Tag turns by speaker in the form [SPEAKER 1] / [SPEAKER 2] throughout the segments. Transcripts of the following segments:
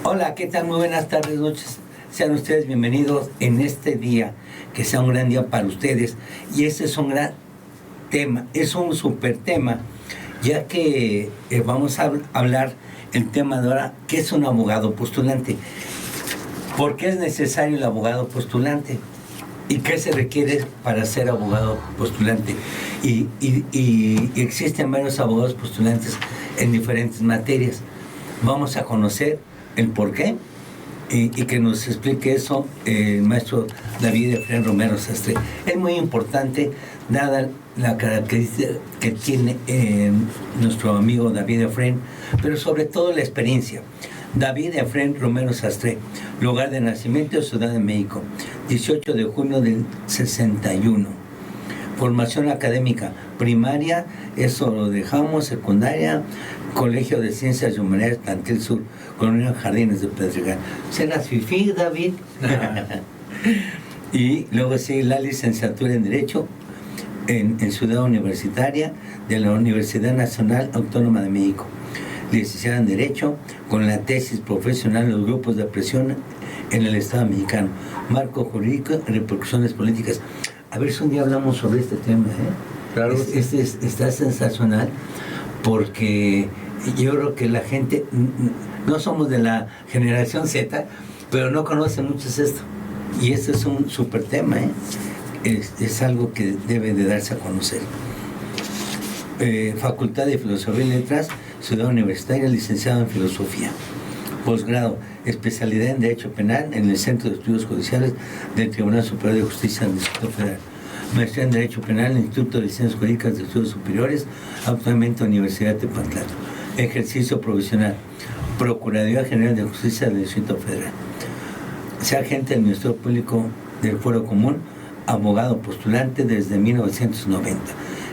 [SPEAKER 1] Hola, ¿qué tal? Muy buenas tardes, noches. Sean ustedes bienvenidos en este día, que sea un gran día para ustedes. Y este es un gran tema, es un súper tema, ya que vamos a hablar el tema de ahora, ¿qué es un abogado postulante? ¿Por qué es necesario el abogado postulante? ¿Y qué se requiere para ser abogado postulante? Y existen varios abogados postulantes en diferentes materias. Vamos a conocer el por qué y que nos explique eso el maestro David Efraín Romero Sastre. Es muy importante, dada la característica que tiene nuestro amigo David Efraín, pero sobre todo la experiencia. David Efraín Romero Sastre, lugar de nacimiento, Ciudad de México, 18 de junio del 61. Formación académica, primaria, eso lo dejamos, secundaria, Colegio de Ciencias y Humanidades, Plantel Sur, Colonia Jardines de Pedregal. ¿Serás fifí, David? Y luego sigue la licenciatura en Derecho en Ciudad Universitaria de la Universidad Nacional Autónoma de México. Licenciada en Derecho con la tesis profesional Los grupos de presión en el Estado mexicano, marco jurídico y repercusiones políticas. A ver si un día hablamos sobre este tema,
[SPEAKER 2] Claro.
[SPEAKER 1] Está sensacional, porque yo creo que la gente, no somos de la generación Z, pero no conoce mucho esto. Y este es un súper tema, es algo que debe de darse a conocer. Facultad de Filosofía y Letras, Ciudad Universitaria, licenciado en Filosofía. Posgrado, especialidad en Derecho Penal en el Centro de Estudios Judiciales del Tribunal Superior de Justicia del Distrito Federal. Maestría en Derecho Penal en el Instituto de Ciencias Jurídicas de Estudios Superiores, actualmente Universidad de Tepantlato. Ejercicio profesional, Procuraduría General de Justicia del Distrito Federal. Sea agente del Ministerio Público del Fuero Común, abogado postulante desde 1990.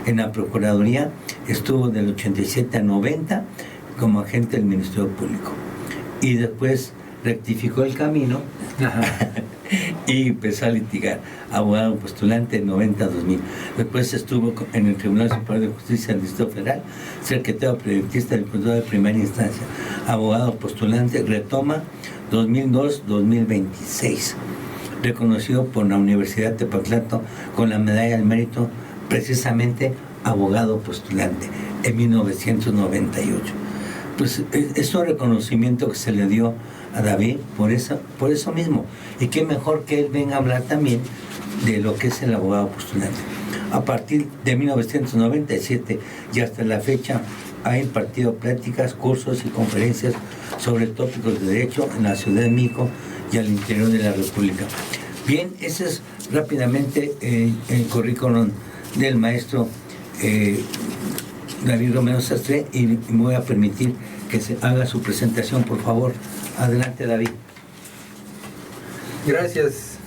[SPEAKER 1] En la Procuraduría estuvo del 87 a 90 como agente del Ministerio Público. Y después rectificó el camino y empezó a litigar, abogado postulante de 90 a 2000. Después estuvo en el Tribunal Superior de Justicia del Distrito Federal, secretario periodista del Juzgado de Primera Instancia, abogado postulante, retoma 2002-2026, reconocido por la Universidad de Tepatlato con la medalla del mérito, precisamente abogado postulante, en 1998. Pues es un reconocimiento que se le dio a David por eso mismo. Y qué mejor que él venga a hablar también de lo que es el abogado postulante. A partir de 1997 y hasta la fecha ha impartido pláticas, cursos y conferencias sobre tópicos de derecho en la Ciudad de México y al interior de la República. Bien, ese es rápidamente el currículum del maestro David Romero Sastre, y me voy a permitir que se haga su presentación, por favor. Adelante, David.
[SPEAKER 2] Gracias.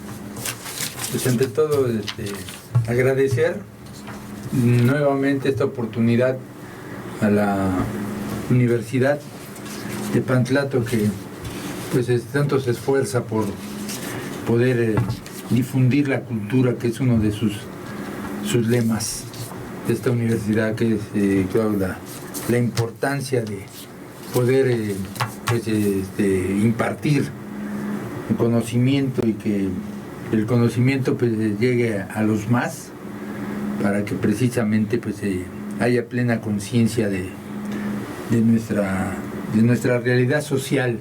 [SPEAKER 2] Pues ante todo, agradecer nuevamente esta oportunidad a la Universidad de Tepantlato, que pues tanto se esfuerza por poder difundir la cultura, que es uno de sus lemas de esta universidad, que es claro, la importancia de poder impartir el conocimiento, y que el conocimiento pues llegue a los más, para que precisamente pues haya plena conciencia de nuestra realidad social,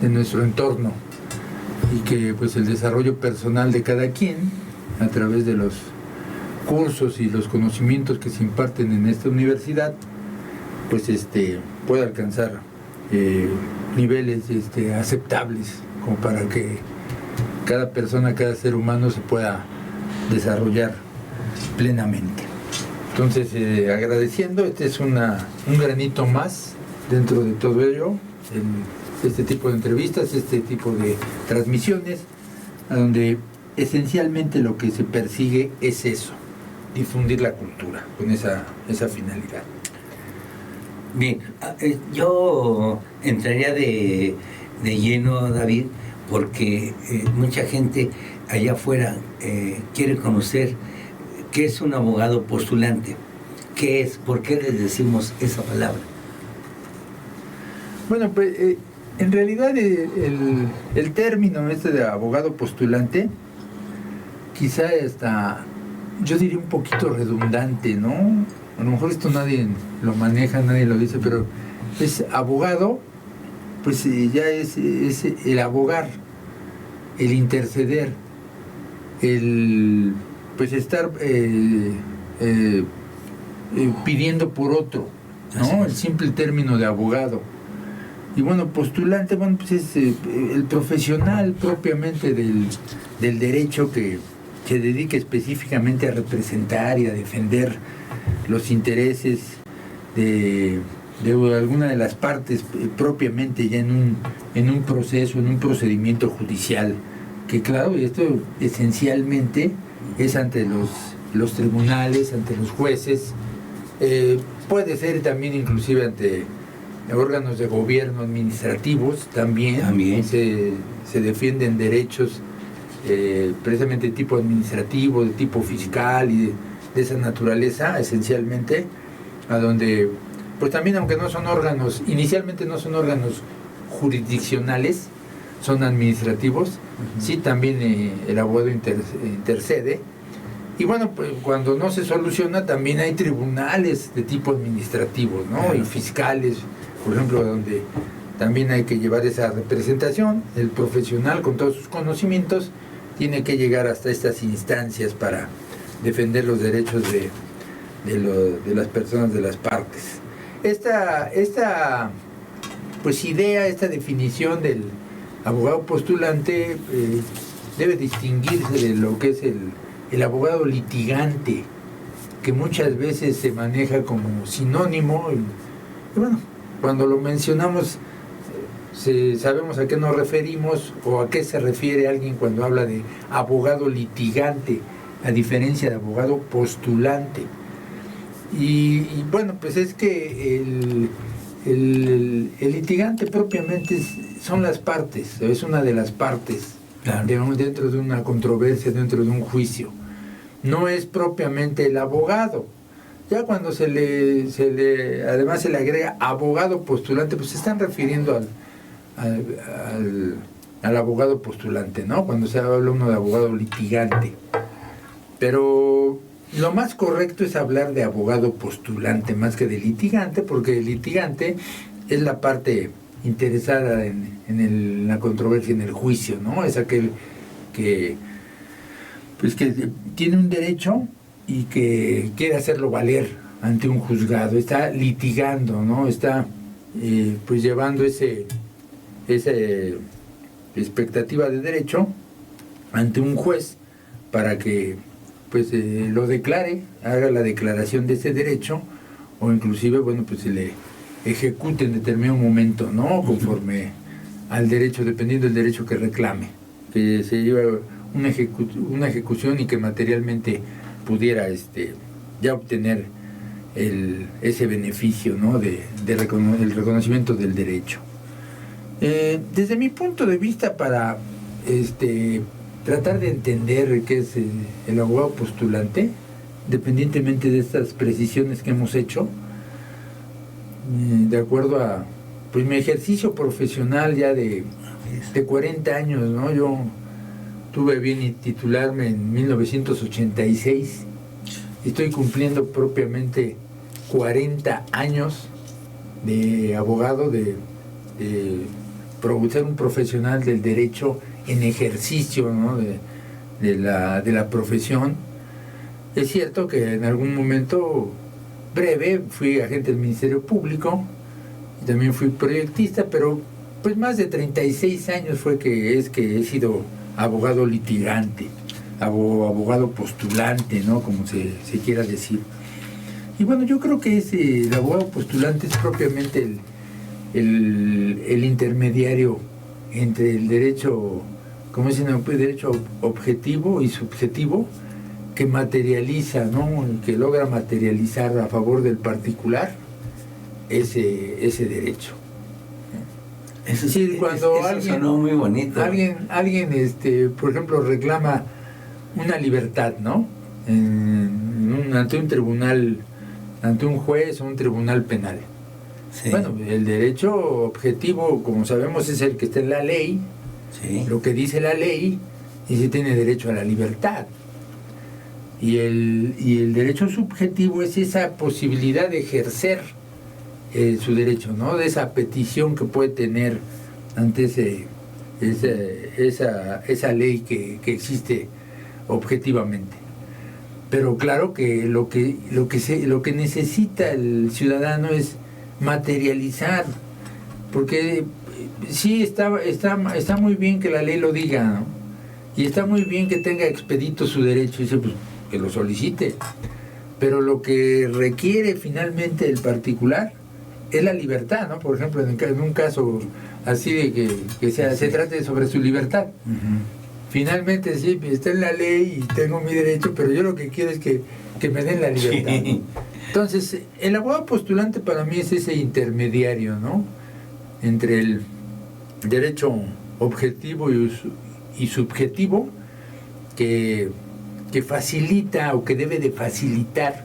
[SPEAKER 2] de nuestro entorno, y que pues el desarrollo personal de cada quien, a través de los cursos y los conocimientos que se imparten en esta universidad, pues pueda alcanzar niveles aceptables, como para que cada persona, cada ser humano se pueda desarrollar plenamente. Entonces, agradeciendo, es un granito más dentro de todo ello, en este tipo de entrevistas, este tipo de transmisiones, a donde esencialmente lo que se persigue es eso: difundir la cultura con esa finalidad.
[SPEAKER 1] Bien, yo entraría de lleno, David, porque mucha gente allá afuera quiere conocer qué es un abogado postulante, qué es, por qué les decimos esa palabra.
[SPEAKER 2] Bueno, pues En realidad el término este de abogado postulante quizá hasta, yo diría un poquito redundante, ¿no? A lo mejor esto nadie lo maneja, nadie lo dice, pero es abogado, pues ya es el abogar, el interceder, el pues estar pidiendo por otro, ¿no? El simple término de abogado. Y bueno, postulante, bueno, pues es el profesional propiamente del derecho que se dedica específicamente a representar y a defender los intereses de alguna de las partes propiamente ya en un proceso, en un procedimiento judicial, que claro, esto esencialmente es ante los tribunales, ante los jueces, puede ser también inclusive ante órganos de gobierno administrativos también. Se defienden derechos precisamente de tipo administrativo, de tipo fiscal y de esa naturaleza esencialmente, a donde pues también, aunque no son órganos, inicialmente no son órganos jurisdiccionales, son administrativos, sí también el abogado intercede. Y bueno, pues cuando no se soluciona también hay tribunales de tipo administrativo, ¿no? Y fiscales, por ejemplo, donde también hay que llevar esa representación. El profesional con todos sus conocimientos tiene que llegar hasta estas instancias para defender los derechos de las personas, de las partes. Esta pues idea, esta definición del abogado postulante debe distinguirse de lo que es el abogado litigante, que muchas veces se maneja como sinónimo y bueno, cuando lo mencionamos sabemos a qué nos referimos o a qué se refiere alguien cuando habla de abogado litigante, a diferencia de abogado postulante. Y bueno, pues es que el litigante propiamente son las partes, es una de las partes, claro, dentro de una controversia, dentro de un juicio. No es propiamente el abogado. Ya cuando además se le agrega abogado postulante, pues se están refiriendo al abogado postulante, ¿no? Cuando se habla uno de abogado litigante. Pero lo más correcto es hablar de abogado postulante más que de litigante, porque el litigante es la parte interesada en la controversia, en el juicio, ¿no? Es aquel que tiene un derecho y que quiere hacerlo valer ante un juzgado, está litigando, ¿no? Está pues llevando esa expectativa de derecho ante un juez para que pues lo declare, haga la declaración de ese derecho, o inclusive, bueno, pues se le ejecute en determinado momento, ¿no? Conforme al derecho, dependiendo del derecho que reclame, que se lleve una ejecución y que materialmente pudiera ya obtener ese beneficio, ¿no? El reconocimiento del derecho. Desde mi punto de vista, para tratar de entender qué es el abogado postulante, independientemente de estas precisiones que hemos hecho, de acuerdo a pues mi ejercicio profesional ya de 40 años, ¿no? Yo tuve bien titularme en 1986, estoy cumpliendo propiamente 40 años de abogado, de ser un profesional del derecho en ejercicio, ¿no? de la profesión. Es cierto que en algún momento breve fui agente del Ministerio Público y también fui proyectista, pero pues más de 36 años fue que he sido abogado litigante, abogado postulante, ¿no? Como se quiera decir. Y bueno, yo creo que el abogado postulante es propiamente el intermediario entre el derecho, como dicen, el derecho objetivo y subjetivo, que materializa, ¿no? Que logra materializar a favor del particular ese derecho.
[SPEAKER 1] Es decir, cuando
[SPEAKER 2] alguien
[SPEAKER 1] sonó muy bonito.
[SPEAKER 2] Alguien por ejemplo, reclama una libertad, ¿no? Ante un tribunal, ante un juez o un tribunal penal.
[SPEAKER 1] Sí.
[SPEAKER 2] Bueno, el derecho objetivo, como sabemos, es el que está en la ley.
[SPEAKER 1] Sí.
[SPEAKER 2] Lo que dice la ley, y se tiene derecho a la libertad. Y el derecho subjetivo es esa posibilidad de ejercer su derecho, ¿no? De esa petición que puede tener ante esa ley que existe objetivamente. Pero claro que lo que necesita el ciudadano es materializar, porque sí está muy bien que la ley lo diga, ¿no? Y está muy bien que tenga expedito su derecho, y dice, pues, que lo solicite, pero lo que requiere finalmente el particular es la libertad, ¿no? Por ejemplo, en un caso así de que se trate sobre su libertad. Finalmente sí, está en la ley y tengo mi derecho, pero yo lo que quiero es que me den la libertad. Sí. Entonces, el abogado postulante para mí es ese intermediario, ¿no? Entre el derecho objetivo y subjetivo que facilita o que debe de facilitar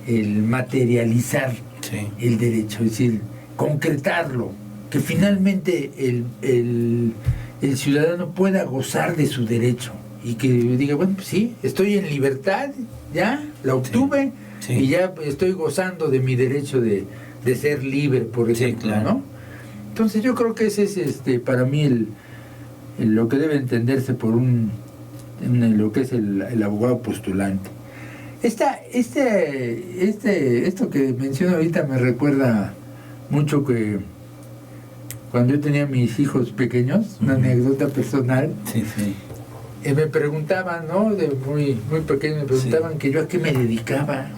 [SPEAKER 2] el materializar el derecho, es decir, concretarlo, que finalmente el ciudadano pueda gozar de su derecho y que diga, bueno, pues sí, estoy en libertad, ya la obtuve y ya estoy gozando de mi derecho de ser libre, por ejemplo, claro. ¿No? Entonces yo creo que ese es para mí lo que debe entenderse por lo que es el abogado postulante. Esto que menciono ahorita me recuerda mucho que cuando yo tenía mis hijos pequeños, una anécdota personal, me preguntaban, ¿no? De muy pequeños me preguntaban que yo a qué me dedicaba.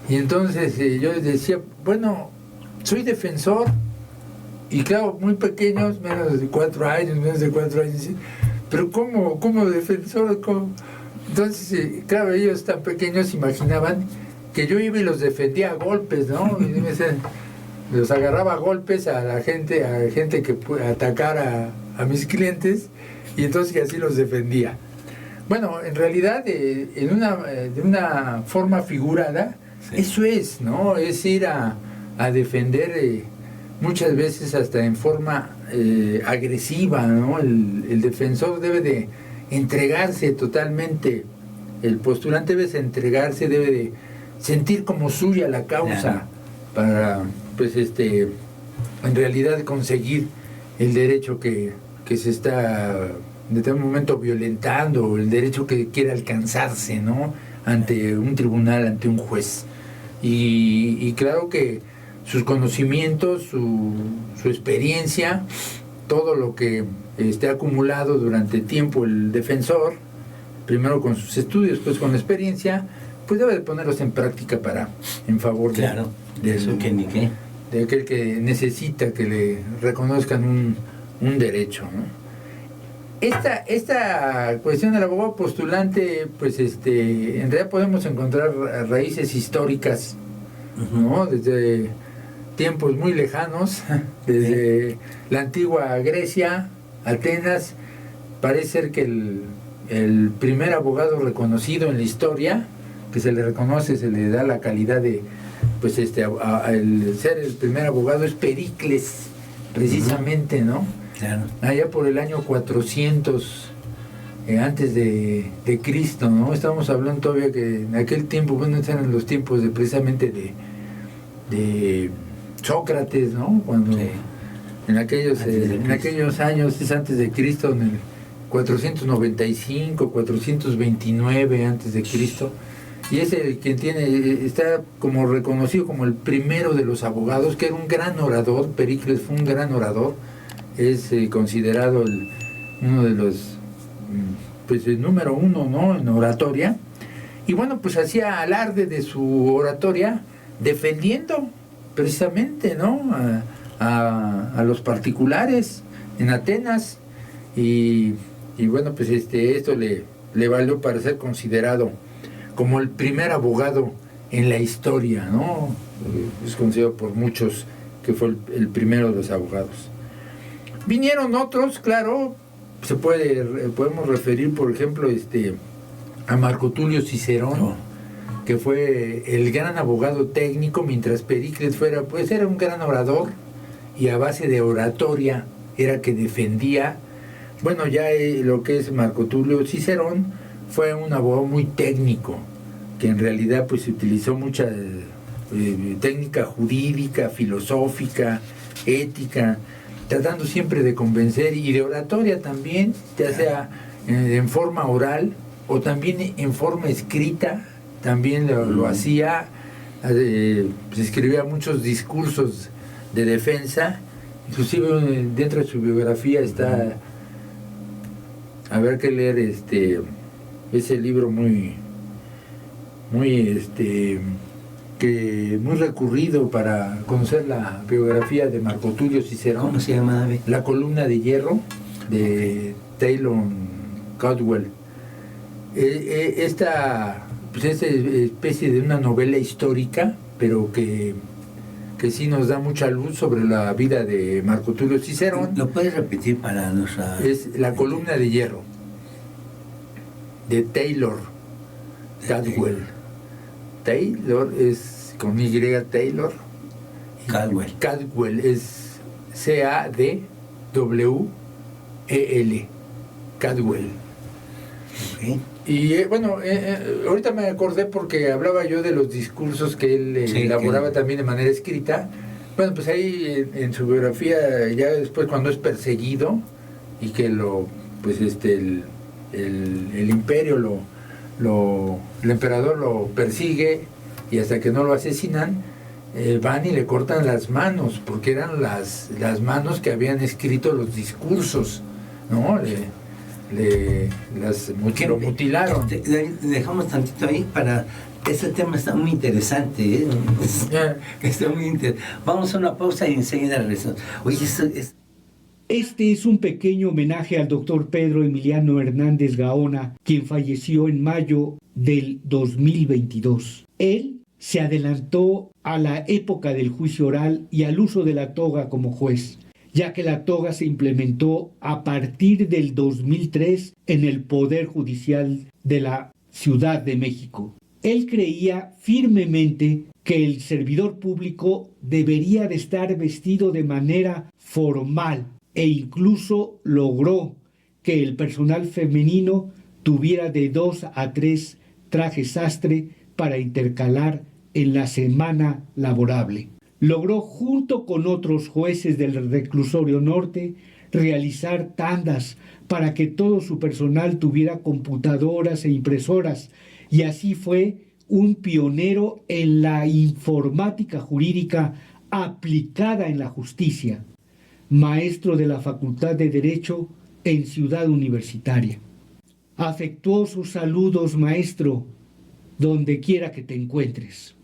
[SPEAKER 2] Y entonces yo les decía, bueno, soy defensor. Y claro, muy pequeños, menos de 4 años, pero ¿cómo defensor? ¿Cómo? Entonces, claro, ellos tan pequeños imaginaban que yo iba y los defendía a golpes, ¿no? Y los agarraba a golpes a la gente, que atacara a mis clientes, y entonces que así los defendía. Bueno, en realidad, de una forma figurada, eso es, ¿no? Es ir a defender, muchas veces hasta en forma agresiva, ¿no? El defensor debe de entregarse totalmente, el postulante debe de entregarse, debe de sentir como suya la causa, para, pues, en realidad conseguir el derecho que se está en este momento violentando, el derecho que quiere alcanzarse, ¿no? Ante un tribunal, ante un juez. Y claro que sus conocimientos, su experiencia, todo lo que esté acumulado durante tiempo el defensor, primero con sus estudios, después con la experiencia, pues debe de ponerlos en práctica en favor de aquel que necesita que le reconozcan un derecho, ¿no? Esta cuestión del abogado postulante, pues en realidad podemos encontrar raíces históricas, ¿no? Desde tiempos muy lejanos, desde la antigua Grecia, Atenas. Parece ser que el primer abogado reconocido en la historia, que se le reconoce, se le da la calidad de, pues el ser el primer abogado, es Pericles, precisamente, ¿no? Claro. Allá por el año 400 antes de Cristo, ¿no? Estamos hablando todavía que en aquel tiempo, bueno, eran los tiempos precisamente de Sócrates, ¿no? Cuando en aquellos años, es antes de Cristo, en el 495, 429 antes de Cristo, y es el quien está como reconocido como el primero de los abogados, que era un gran orador. Pericles fue un gran orador, es considerado uno de los, pues el número uno, ¿no? En oratoria, y bueno, pues hacía alarde de su oratoria defendiendo precisamente, ¿no? a los particulares en Atenas, y bueno, pues esto le valió para ser considerado como el primer abogado en la historia, ¿no? Es considerado por muchos que fue el primero de los abogados. Vinieron otros, claro, podemos referir, por ejemplo, a Marco Tulio Cicerón, que fue el gran abogado técnico, mientras Pericles fuera, pues era un gran orador, y a base de oratoria era que defendía. Bueno, ya lo que es Marco Tulio Cicerón fue un abogado muy técnico, que en realidad pues utilizó mucha técnica jurídica, filosófica, ética, tratando siempre de convencer, y de oratoria también, ya sea en forma oral o también en forma escrita, también lo hacía. Se escribía muchos discursos de defensa, inclusive dentro de su biografía está, a ver que leer ese libro muy recurrido para conocer la biografía de Marco Tulio Cicerón.
[SPEAKER 1] ¿Cómo se llama, David?
[SPEAKER 2] La columna de hierro, de Taylor Caldwell. Esta pues es especie de una novela histórica, pero que sí nos da mucha luz sobre la vida de Marco Tulio Cicerón.
[SPEAKER 1] ¿Lo puedes repetir para nuestra...?
[SPEAKER 2] Es La columna de hierro, de Taylor Caldwell. Taylor es con Y, Taylor.
[SPEAKER 1] Caldwell.
[SPEAKER 2] Caldwell es Cadwell. Caldwell.
[SPEAKER 1] Okay.
[SPEAKER 2] Y bueno, ahorita me acordé porque hablaba yo de los discursos que él elaboraba también de manera escrita. Bueno, pues ahí en su biografía, ya después cuando es perseguido y que el imperio el emperador lo persigue, y hasta que no lo asesinan, van y le cortan las manos, porque eran las manos que habían escrito los discursos, ¿no? Lo mutilaron.
[SPEAKER 1] Dejamos tantito ahí para... Este tema está muy interesante, ¿eh? Está muy interesante. Vamos a una pausa y enseguida regresamos. Oye,
[SPEAKER 3] Este es un pequeño homenaje al doctor Pedro Emiliano Hernández Gaona, quien falleció en mayo del 2022. Él se adelantó a la época del juicio oral y al uso de la toga como juez, ya que la toga se implementó a partir del 2003 en el Poder Judicial de la Ciudad de México. Él creía firmemente que el servidor público debería de estar vestido de manera formal, e incluso logró que el personal femenino tuviera de 2 a 3 trajes sastre para intercalar en la semana laborable. Logró, junto con otros jueces del reclusorio norte, realizar tandas para que todo su personal tuviera computadoras e impresoras, y así fue un pionero en la informática jurídica aplicada en la justicia. Maestro de la Facultad de Derecho en Ciudad Universitaria. Afectuosos saludos, maestro, donde quiera que te encuentres.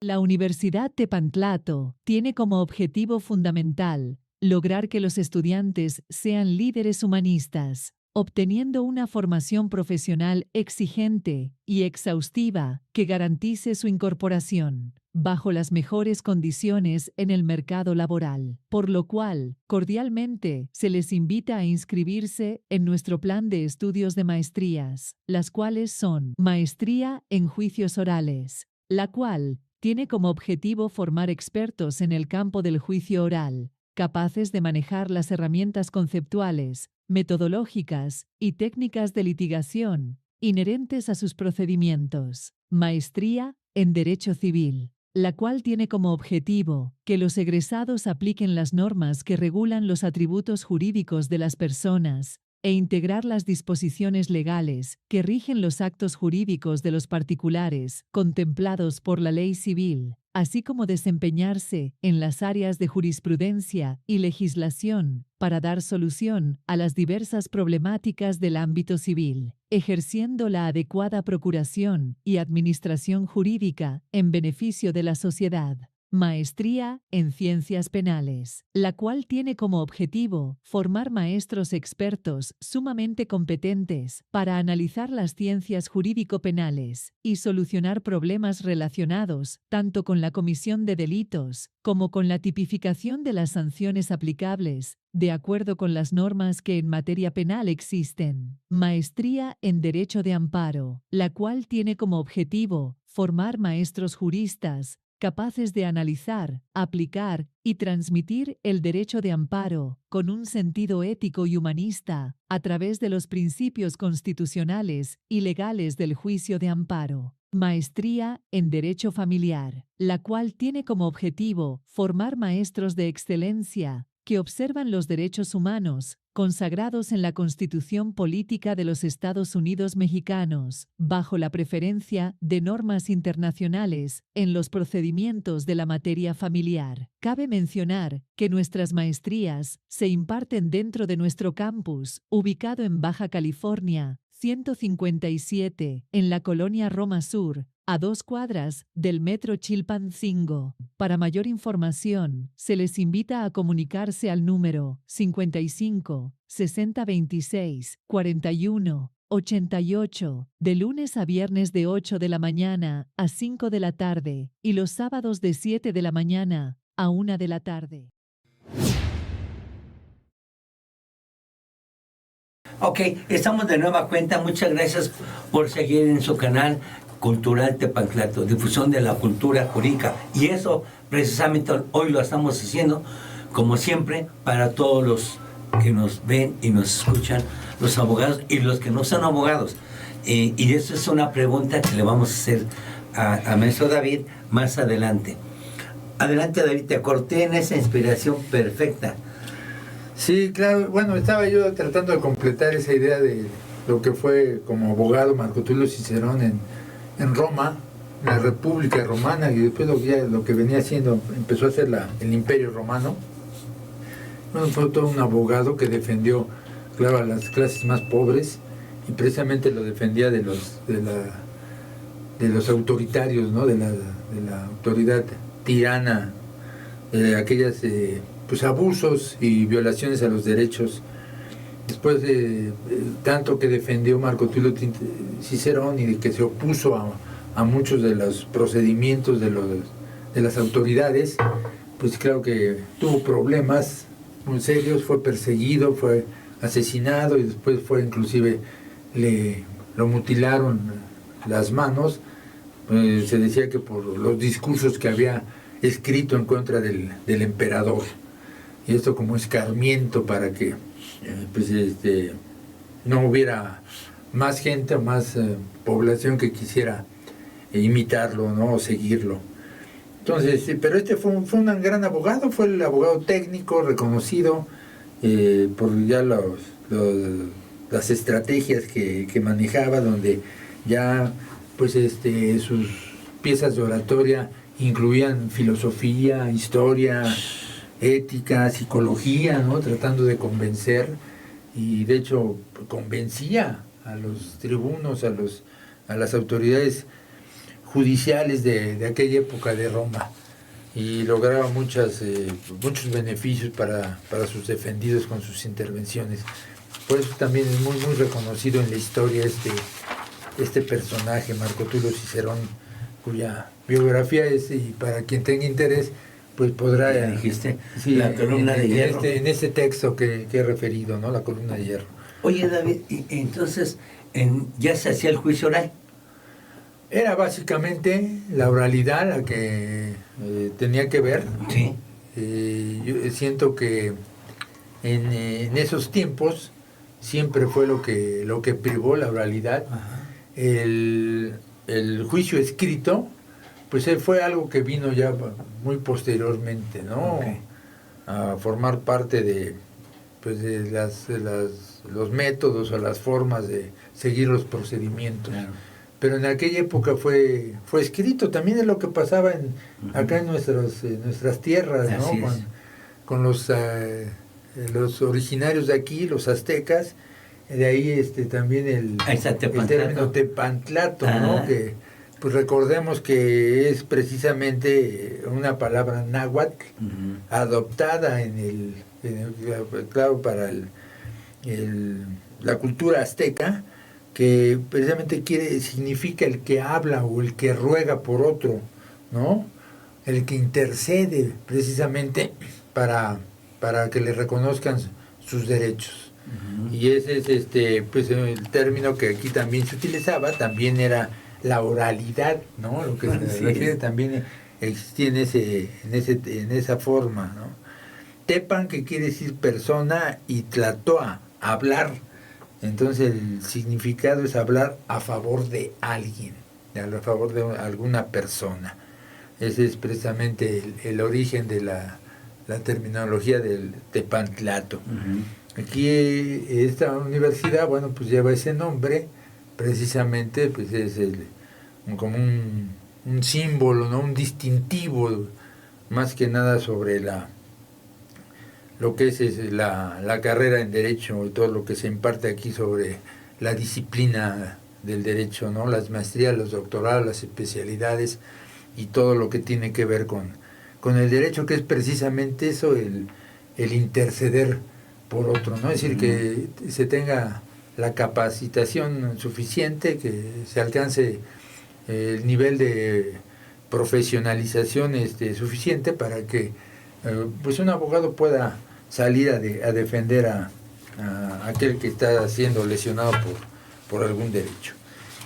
[SPEAKER 4] La Universidad Tepantlato tiene como objetivo fundamental lograr que los estudiantes sean líderes humanistas, obteniendo una formación profesional exigente y exhaustiva que garantice su incorporación bajo las mejores condiciones en el mercado laboral, por lo cual, cordialmente, se les invita a inscribirse en nuestro plan de estudios de maestrías, las cuales son Maestría en Juicios Orales, la cual tiene como objetivo formar expertos en el campo del juicio oral, capaces de manejar las herramientas conceptuales, metodológicas y técnicas de litigación inherentes a sus procedimientos. Maestría en Derecho Civil, la cual tiene como objetivo que los egresados apliquen las normas que regulan los atributos jurídicos de las personas e integrar las disposiciones legales que rigen los actos jurídicos de los particulares contemplados por la ley civil, así como desempeñarse en las áreas de jurisprudencia y legislación para dar solución a las diversas problemáticas del ámbito civil, ejerciendo la adecuada procuración y administración jurídica en beneficio de la sociedad. Maestría en Ciencias Penales, la cual tiene como objetivo formar maestros expertos sumamente competentes para analizar las ciencias jurídico-penales y solucionar problemas relacionados tanto con la comisión de delitos como con la tipificación de las sanciones aplicables, de acuerdo con las normas que en materia penal existen. Maestría en Derecho de Amparo, la cual tiene como objetivo formar maestros juristas capaces de analizar, aplicar y transmitir el derecho de amparo con un sentido ético y humanista a través de los principios constitucionales y legales del juicio de amparo. Maestría en Derecho Familiar, la cual tiene como objetivo formar maestros de excelencia que observan los derechos humanos consagrados en la Constitución Política de los Estados Unidos Mexicanos, bajo la preferencia de normas internacionales en los procedimientos de la materia familiar. Cabe mencionar que nuestras maestrías se imparten dentro de nuestro campus, ubicado en Baja California, 157, en la colonia Roma Sur, a 2 cuadras del Metro Chilpancingo. Para mayor información, se les invita a comunicarse al número 55 60 26 41 88, de lunes a viernes de 8 de la mañana a 5 de la tarde y los sábados de 7 de la mañana a 1 de la tarde.
[SPEAKER 1] Ok, estamos de nueva cuenta. Muchas gracias por seguir en su canal Cultural Tepantlato, difusión de la cultura jurídica. Y eso precisamente hoy lo estamos haciendo, como siempre, para todos los que nos ven y nos escuchan, los abogados y los que no son abogados. Y eso es una pregunta que le vamos a hacer a maestro David más adelante. Adelante, David, te corté en esa inspiración perfecta.
[SPEAKER 2] Sí, claro. Bueno, estaba yo tratando de completar esa idea de lo que fue como abogado Marco Tulio Cicerón en Roma, en la República Romana, y después lo que venía haciendo, empezó a hacer el Imperio Romano. Bueno, fue todo un abogado que defendió, claro, a las clases más pobres, y precisamente lo defendía de los autoritarios, ¿no? de la autoridad tirana, de aquellas pues abusos y violaciones a los derechos. Después de tanto que defendió Marco Tulio Cicerón y de que se opuso a muchos de los procedimientos de las autoridades, pues claro que tuvo problemas muy serios, fue perseguido, fue asesinado y después fue inclusive lo mutilaron las manos. Se decía que por los discursos que había escrito en contra del emperador, y esto como escarmiento para que pues no hubiera más gente o más población que quisiera imitarlo, ¿no? O seguirlo. Entonces, pero fue un gran abogado, fue el abogado técnico reconocido por ya las estrategias que manejaba, donde ya pues sus piezas de oratoria incluían filosofía, historia, ética, psicología, ¿no? Tratando de convencer, y de hecho convencía a los tribunos, a las autoridades judiciales de aquella época de Roma, y lograba muchos beneficios para sus defendidos con sus intervenciones. Por eso también es muy muy reconocido en la historia este personaje, Marco Tulio Cicerón, cuya biografía es, y para quien tenga interés, pues podrá...
[SPEAKER 1] Ya dijiste,
[SPEAKER 2] sí,
[SPEAKER 1] la columna de hierro.
[SPEAKER 2] En este texto que he referido, ¿no? La columna de hierro.
[SPEAKER 1] Oye, David, entonces ya se hacía el juicio oral.
[SPEAKER 2] Era básicamente la oralidad la que tenía que ver.
[SPEAKER 1] Sí.
[SPEAKER 2] Yo siento que en esos tiempos siempre fue lo que privó la oralidad.
[SPEAKER 1] Ajá.
[SPEAKER 2] El juicio escrito, pues fue algo que vino ya muy posteriormente, ¿no?
[SPEAKER 1] Okay.
[SPEAKER 2] A formar parte de los métodos o las formas de seguir los procedimientos.
[SPEAKER 1] Claro.
[SPEAKER 2] Pero en aquella época fue escrito. También es lo que pasaba acá en nuestras tierras, ¿no?
[SPEAKER 1] Así es.
[SPEAKER 2] Con los originarios de aquí, los aztecas. De ahí también el término tepantlato, ¿no? Que pues recordemos que es precisamente una palabra náhuatl adoptada claro, para la cultura azteca, que precisamente significa el que habla o el que ruega por otro, ¿no? El que intercede precisamente para que le reconozcan sus derechos. Y ese es pues el término que aquí también se utilizaba, también era la oralidad, ¿no? Lo que se refiere también existía en esa forma, ¿no? Tepan, que quiere decir persona, y tlatoa, hablar. Entonces el significado es hablar a favor de alguien, a favor de alguna persona. Ese es precisamente el origen de la terminología del tepantlato. Aquí esta universidad, bueno, pues lleva ese nombre, precisamente pues es como un símbolo, ¿no? Un distintivo, más que nada sobre lo que es la carrera en Derecho y todo lo que se imparte aquí sobre la disciplina del Derecho, ¿no? Las maestrías, los doctorados, las especialidades y todo lo que tiene que ver con el Derecho, que es precisamente eso, el interceder por otro, ¿no? Es decir, que se tenga la capacitación suficiente, que se alcance el nivel de profesionalización suficiente para que pues un abogado pueda salir a defender a aquel que está siendo lesionado por algún derecho.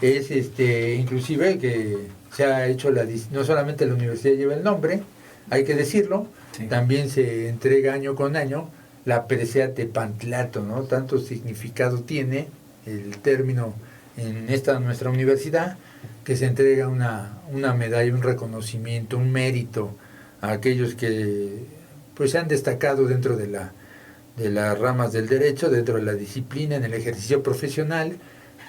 [SPEAKER 2] Es inclusive que se ha hecho no solamente la universidad lleva el nombre, hay que decirlo, sí. También se entrega año con año la presea Tepantlato, ¿no? Tanto significado tiene el término en nuestra universidad, que se entrega una medalla, un reconocimiento, un mérito a aquellos que pues se han destacado dentro de las ramas del derecho, dentro de la disciplina, en el ejercicio profesional,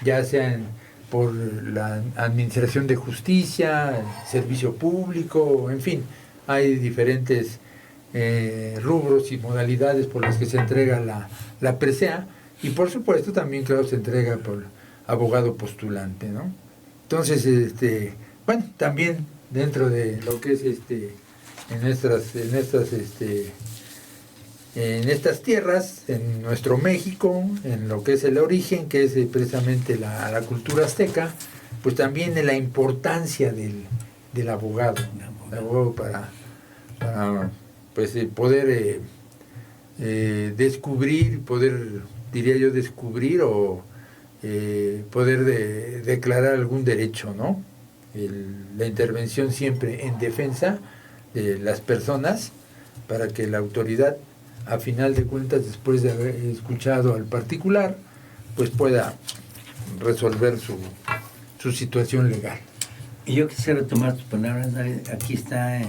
[SPEAKER 2] ya sean por la administración de justicia, servicio público, en fin, hay diferentes rubros y modalidades por las que se entrega la presea, y por supuesto también, claro, se entrega por abogado postulante, ¿no? Entonces, bueno, también dentro de lo que es en estas tierras, en nuestro México, en lo que es el origen, que es precisamente la cultura azteca, pues también de la importancia del abogado, el abogado para pues poder descubrir o poder declarar algún derecho, ¿no? La intervención siempre en defensa de las personas, para que la autoridad, a final de cuentas, después de haber escuchado al particular, pues pueda resolver su situación legal.
[SPEAKER 1] Y yo quisiera tomar tus palabras, David. Aquí está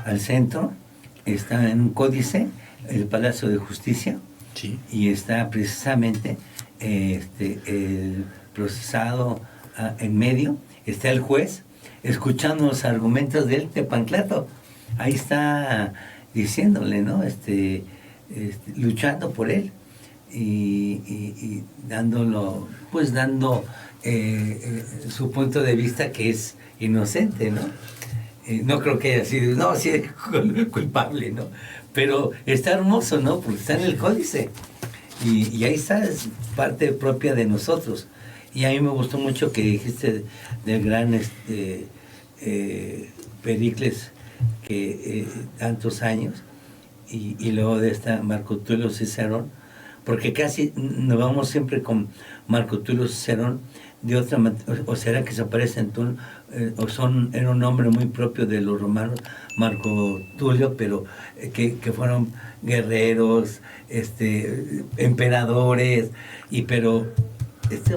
[SPEAKER 1] al centro, está en un códice, el Palacio de Justicia,
[SPEAKER 2] sí. Y
[SPEAKER 1] está precisamente el procesado en medio, está el juez escuchando los argumentos del Tepantlato. Ahí está diciéndole, ¿no? Luchando por él y dando su punto de vista, que es inocente, ¿no? No creo que haya sido, no, sí es culpable, ¿no? Pero está hermoso, ¿no? Porque está en el códice. Y ahí está, es parte propia de nosotros. Y a mí me gustó mucho que dijiste del gran Pericles, que tantos años, y luego de esta Marco Tulio Cicerón, porque casi nos vamos siempre con Marco Tulio Cicerón, de otra o será que se parecen era un nombre muy propio de los romanos, Marco Tulio, pero que fueron guerreros, emperadores, pero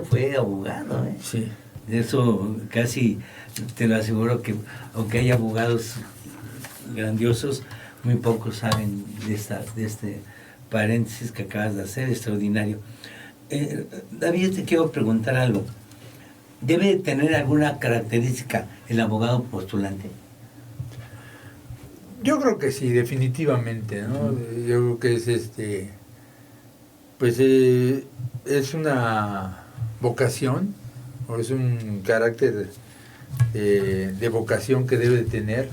[SPEAKER 1] fue abogado, ¿eh?
[SPEAKER 2] Sí.
[SPEAKER 1] De eso casi te lo aseguro, que aunque hay abogados grandiosos, muy pocos saben de este paréntesis que acabas de hacer, extraordinario. David, te quiero preguntar algo. ¿Debe tener alguna característica el abogado postulante?
[SPEAKER 2] Yo creo que sí, definitivamente, ¿no? Yo creo que es pues es una vocación, o es un carácter de vocación que debe tener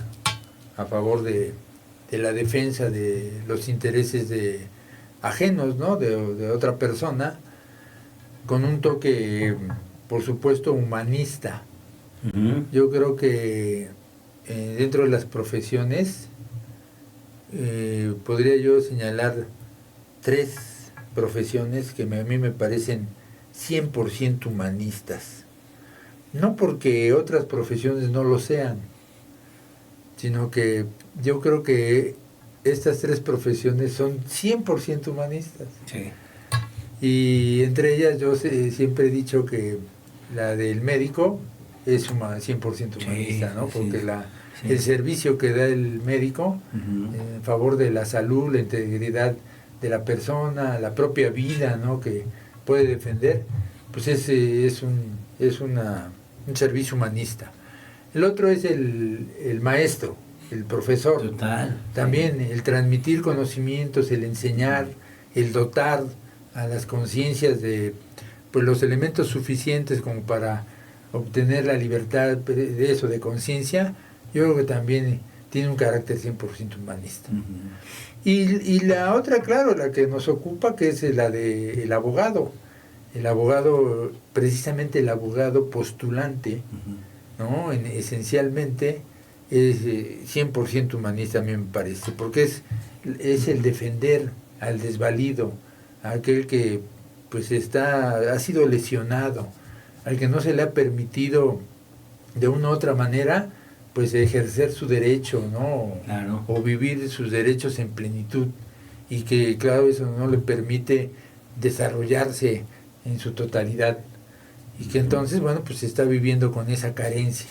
[SPEAKER 2] a favor de la defensa de los intereses ajenos, ¿no? de otra persona, con un toque, por supuesto, humanista.
[SPEAKER 1] Ujú.
[SPEAKER 2] Yo creo que dentro de las profesiones podría yo señalar 3 profesiones que a mí me parecen 100% humanistas. No porque otras profesiones no lo sean, sino que yo creo que estas 3 profesiones son 100% humanistas.
[SPEAKER 1] Sí.
[SPEAKER 2] Y entre ellas yo siempre he dicho que la del médico es 100% humanista, ¿no?
[SPEAKER 1] Sí,
[SPEAKER 2] Porque
[SPEAKER 1] sí.
[SPEAKER 2] el servicio que da el médico
[SPEAKER 1] Ujú.
[SPEAKER 2] en favor de la salud, la integridad de la persona, la propia vida, ¿no? Que puede defender, pues es un servicio humanista. El otro es el maestro, el profesor.
[SPEAKER 1] Total.
[SPEAKER 2] También el transmitir conocimientos, el enseñar, el dotar a las conciencias de pues los elementos suficientes como para obtener la libertad de eso, de conciencia, yo creo que también tiene un carácter 100% humanista.
[SPEAKER 1] Ujú.
[SPEAKER 2] Y la otra, claro, la que nos ocupa, que es la del abogado. El abogado, precisamente el abogado postulante,
[SPEAKER 1] Ujú.
[SPEAKER 2] ¿no? Esencialmente es 100% humanista, a mí me parece, porque es el defender al desvalido, a aquel que pues ha sido lesionado, al que no se le ha permitido de una u otra manera pues ejercer su derecho, ¿no?
[SPEAKER 1] Claro.
[SPEAKER 2] O vivir sus derechos en plenitud, y que claro, eso no le permite desarrollarse en su totalidad, y que entonces, bueno, pues está viviendo con esa carencia.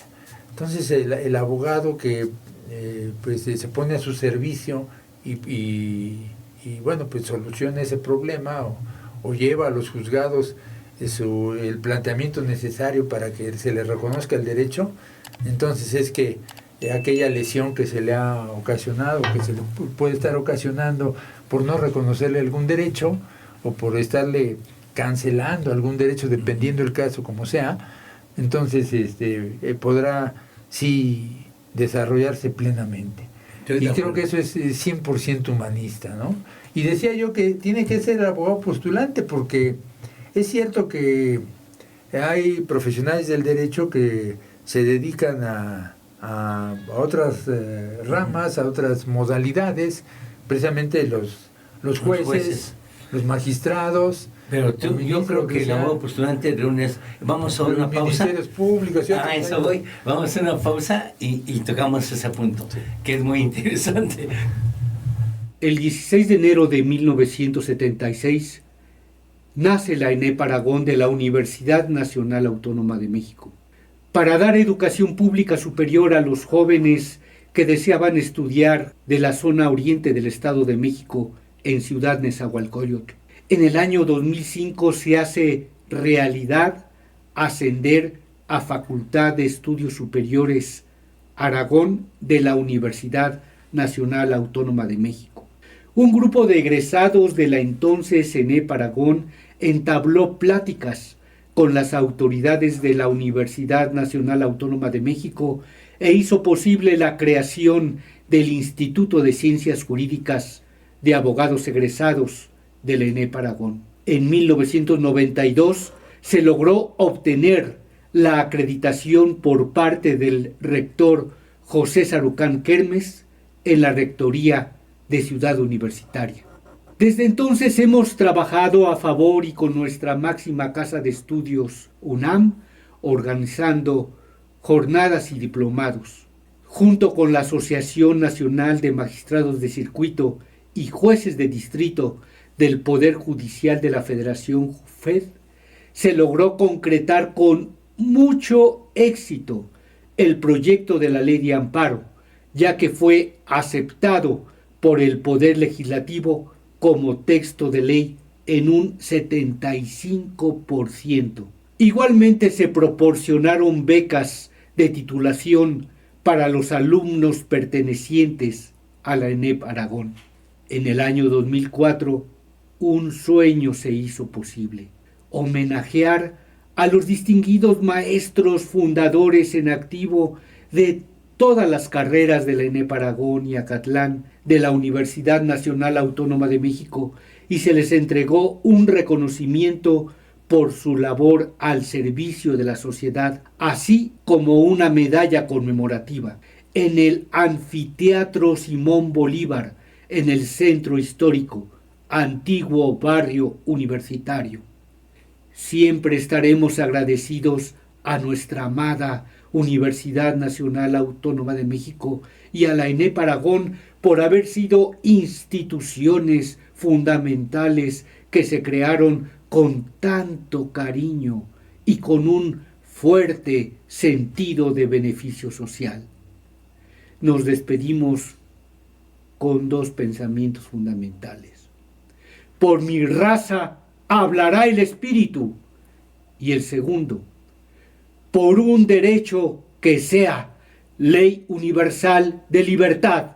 [SPEAKER 2] Entonces el abogado que pues se pone a su servicio y bueno, pues soluciona ese problema o lleva a los juzgados el planteamiento necesario para que se le reconozca el derecho, entonces es que aquella lesión que se le ha ocasionado, que se le puede estar ocasionando por no reconocerle algún derecho o por estarle cancelando algún derecho, dependiendo el caso como sea, entonces podrá sí desarrollarse plenamente. Y creo que eso es 100% humanista, ¿no? Y decía yo que tiene que ser el abogado postulante, porque es cierto que hay profesionales del derecho que se dedican a otras ramas, a otras modalidades, precisamente los jueces, los magistrados.
[SPEAKER 1] Pero yo creo que el abogado postulante reúnes. Vamos a una pausa.
[SPEAKER 2] Ministerios públicos.
[SPEAKER 1] Eso voy. Vamos a hacer una pausa y tocamos ese punto, sí, que es muy interesante.
[SPEAKER 3] El 16 de enero de 1976 nace la ENEP Aragón de la Universidad Nacional Autónoma de México, para dar educación pública superior a los jóvenes que deseaban estudiar de la zona oriente del Estado de México en Ciudad Nezahualcóyotl. En el año 2005 se hace realidad ascender a Facultad de Estudios Superiores Aragón de la Universidad Nacional Autónoma de México. Un grupo de egresados de la entonces ENEP Aragón entabló pláticas con las autoridades de la Universidad Nacional Autónoma de México e hizo posible la creación del Instituto de Ciencias Jurídicas de Abogados Egresados de la ENEP Aragón. En 1992 se logró obtener la acreditación por parte del rector José Sarucán Kermes en la Rectoría de Ciudad Universitaria. Desde entonces hemos trabajado a favor y con nuestra máxima casa de estudios UNAM, organizando jornadas y diplomados, junto con la Asociación Nacional de Magistrados de Circuito y Jueces de Distrito del Poder Judicial de la Federación FED, se logró concretar con mucho éxito el proyecto de la Ley de Amparo, ya que fue aceptado por el Poder Legislativo como texto de ley en un 75%. Igualmente se proporcionaron becas de titulación para los alumnos pertenecientes a la ENEP Aragón. En el año 2004, un sueño se hizo posible: homenajear a los distinguidos maestros fundadores en activo de todas las carreras de la ENEP Aragón y Acatlán de la Universidad Nacional Autónoma de México, y se les entregó un reconocimiento por su labor al servicio de la sociedad, así como una medalla conmemorativa en el Anfiteatro Simón Bolívar, en el Centro Histórico, antiguo barrio universitario. Siempre estaremos agradecidos a nuestra amada Universidad Nacional Autónoma de México y a la ENEP Aragón por haber sido instituciones fundamentales que se crearon con tanto cariño y con un fuerte sentido de beneficio social. Nos despedimos con dos pensamientos fundamentales. Por mi raza hablará el espíritu. Y el segundo, por un derecho que sea ley universal de libertad.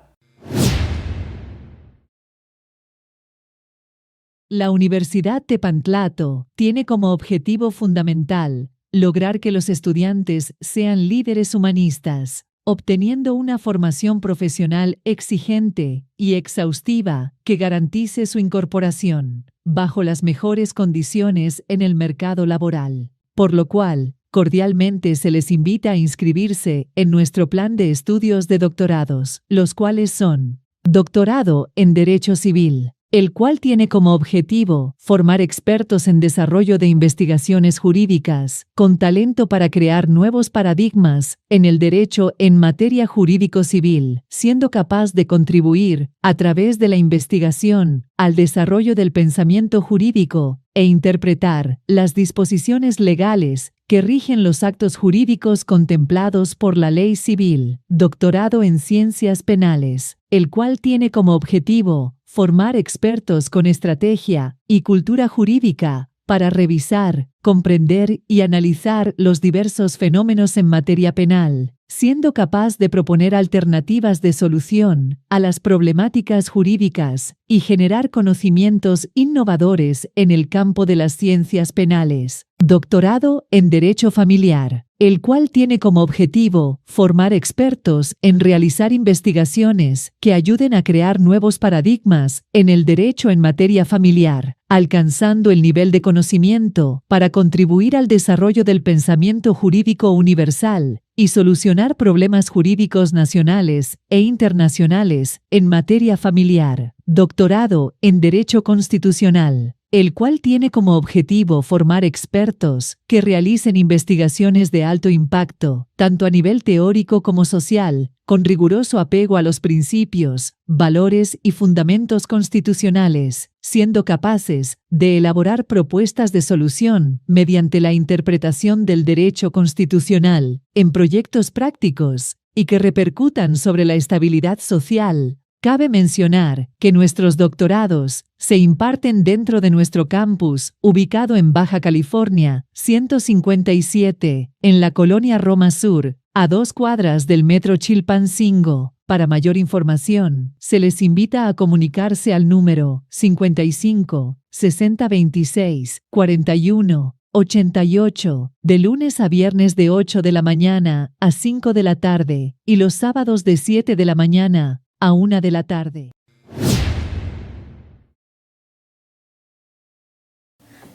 [SPEAKER 4] La Universidad Tepantlato tiene como objetivo fundamental lograr que los estudiantes sean líderes humanistas, obteniendo una formación profesional exigente y exhaustiva que garantice su incorporación bajo las mejores condiciones en el mercado laboral, por lo cual cordialmente se les invita a inscribirse en nuestro plan de estudios de doctorados, los cuales son: Doctorado en Derecho Civil, el cual tiene como objetivo formar expertos en desarrollo de investigaciones jurídicas, con talento para crear nuevos paradigmas en el derecho en materia jurídico-civil, siendo capaz de contribuir, a través de la investigación, al desarrollo del pensamiento jurídico e interpretar las disposiciones legales que rigen los actos jurídicos contemplados por la ley civil. Doctorado en Ciencias Penales, el cual tiene como objetivo formar expertos con estrategia y cultura jurídica para revisar, comprender y analizar los diversos fenómenos en materia penal, siendo capaz de proponer alternativas de solución a las problemáticas jurídicas y generar conocimientos innovadores en el campo de las ciencias penales. Doctorado en Derecho Familiar, el cual tiene como objetivo formar expertos en realizar investigaciones que ayuden a crear nuevos paradigmas en el derecho en materia familiar, alcanzando el nivel de conocimiento para contribuir al desarrollo del pensamiento jurídico universal y solucionar problemas jurídicos nacionales e internacionales en materia familiar. Doctorado en Derecho Constitucional, el cual tiene como objetivo formar expertos que realicen investigaciones de alto impacto, tanto a nivel teórico como social, con riguroso apego a los principios, valores y fundamentos constitucionales, siendo capaces de elaborar propuestas de solución mediante la interpretación del derecho constitucional en proyectos prácticos y que repercutan sobre la estabilidad social. Cabe mencionar que nuestros doctorados se imparten dentro de nuestro campus, ubicado en Baja California, 157, en la colonia Roma Sur, a 2 cuadras del Metro Chilpancingo. Para mayor información, se les invita a comunicarse al número 55 60 26 41 88, de lunes a viernes de 8 de la mañana a 5 de la tarde, y los sábados de 7 de la mañana a 1 de la tarde.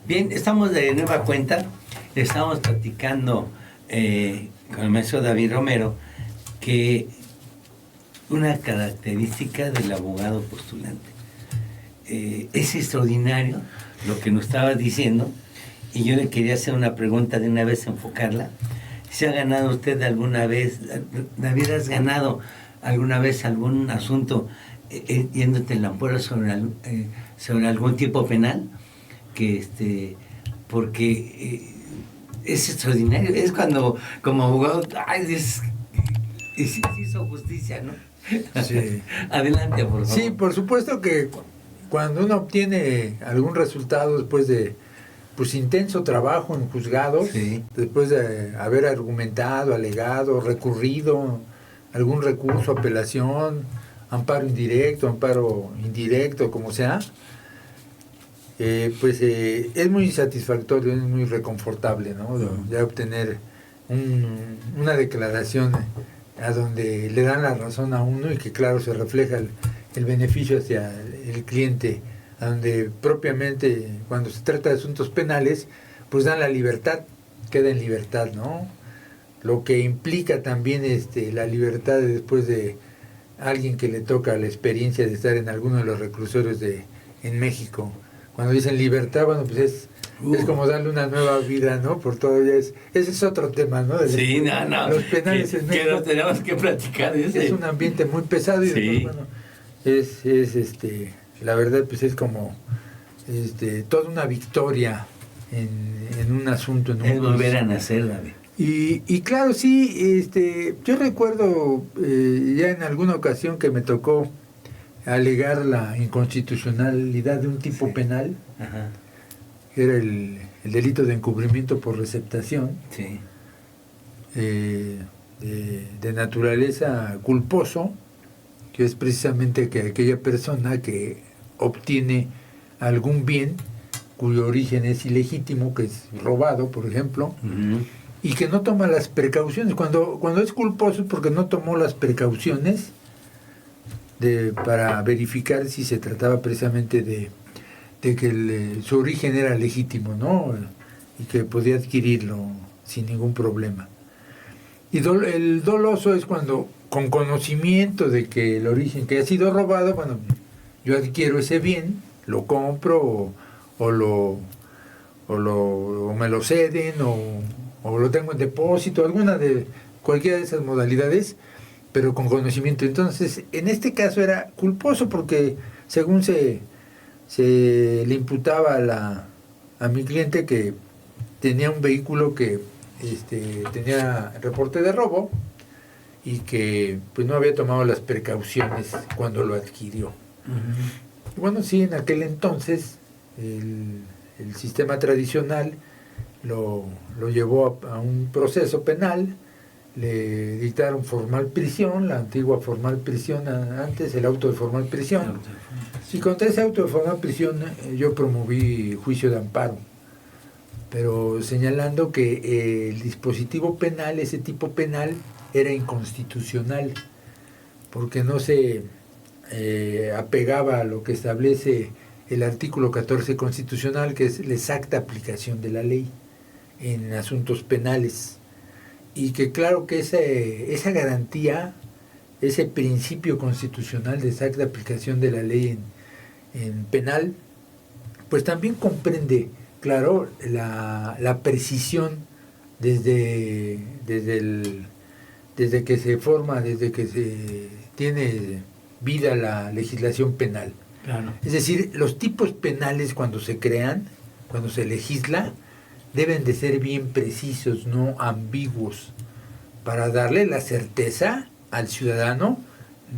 [SPEAKER 1] Bien, estamos de nueva cuenta. Estamos platicando con el maestro David Romero que una característica del abogado postulante. Es extraordinario lo que nos estaba diciendo, y yo le quería hacer una pregunta de una vez, enfocarla. ¿Se ha ganado usted alguna vez, David, has ganado alguna vez algún asunto yéndote en la ampuera sobre algún tipo penal? Porque es extraordinario, es cuando como abogado hizo justicia, ¿no?
[SPEAKER 2] Sí.
[SPEAKER 1] Adelante, por favor.
[SPEAKER 2] Sí, por supuesto que cuando uno obtiene algún resultado después de intenso trabajo en juzgados, sí, después de haber argumentado, alegado, recurrido, algún recurso, apelación, amparo indirecto, como sea, es muy satisfactorio, es muy reconfortable, ¿no? Ya obtener una declaración a donde le dan la razón a uno y que claro se refleja el beneficio hacia el cliente, a donde propiamente cuando se trata de asuntos penales pues dan la libertad, queda en libertad, ¿no? Lo que implica también la libertad después de alguien que le toca la experiencia de estar en alguno de los reclusorios en México. Cuando dicen libertad, bueno, pues es como darle una nueva vida, ¿no? Por todo ya ese es otro tema, ¿no?
[SPEAKER 1] Sí, no.
[SPEAKER 2] Los penales en México.
[SPEAKER 1] Que nos tenemos que platicar de ese.
[SPEAKER 2] Es un ambiente muy pesado y
[SPEAKER 1] sí.
[SPEAKER 2] después, bueno, la verdad, pues es como toda una victoria en un asunto.
[SPEAKER 1] Es volver a nacer, David.
[SPEAKER 2] Y claro, sí, yo recuerdo ya en alguna ocasión que me tocó alegar la inconstitucionalidad de un tipo penal,
[SPEAKER 1] Ajá.
[SPEAKER 2] que era el delito de encubrimiento por receptación,
[SPEAKER 1] sí.
[SPEAKER 2] de naturaleza culposo, que es precisamente que aquella persona que obtiene algún bien cuyo origen es ilegítimo, que es robado, por ejemplo, y que no toma las precauciones. Cuando es culposo es porque no tomó las precauciones para verificar si se trataba precisamente de que su origen era legítimo, ¿no? Y que podía adquirirlo sin ningún problema. Y el doloso es cuando, con conocimiento de que el origen que ha sido robado, bueno, yo adquiero ese bien, lo compro o me lo ceden o lo tengo en depósito, cualquiera de esas modalidades, pero con conocimiento. Entonces, en este caso era culposo porque según se le imputaba a mi cliente que tenía un vehículo que tenía reporte de robo y que pues no había tomado las precauciones cuando lo adquirió. Bueno, sí, en aquel entonces el sistema tradicional lo llevó a un proceso penal, le dictaron formal prisión, la antigua formal prisión antes, el auto de formal prisión, y contra ese auto de formal prisión yo promoví juicio de amparo, pero señalando que el dispositivo penal, ese tipo penal, era inconstitucional, porque no se apegaba a lo que establece el artículo 14 constitucional, que es la exacta aplicación de la ley en asuntos penales, y que claro que esa garantía, ese principio constitucional de exacta aplicación de la ley en penal, pues también comprende, claro, la precisión desde que se forma, desde que se tiene vida la legislación penal.
[SPEAKER 1] Claro.
[SPEAKER 2] Es decir, los tipos penales cuando se crean, cuando se legisla, deben de ser bien precisos, no ambiguos, para darle la certeza al ciudadano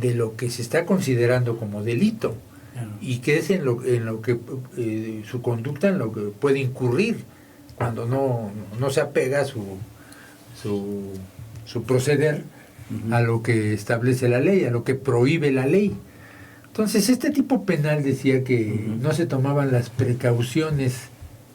[SPEAKER 2] de lo que se está considerando como delito. Claro. Y que es en lo que su conducta, en lo que puede incurrir cuando no se apega su proceder a lo que establece la ley, a lo que prohíbe la ley. Entonces, este tipo penal decía que no se tomaban las precauciones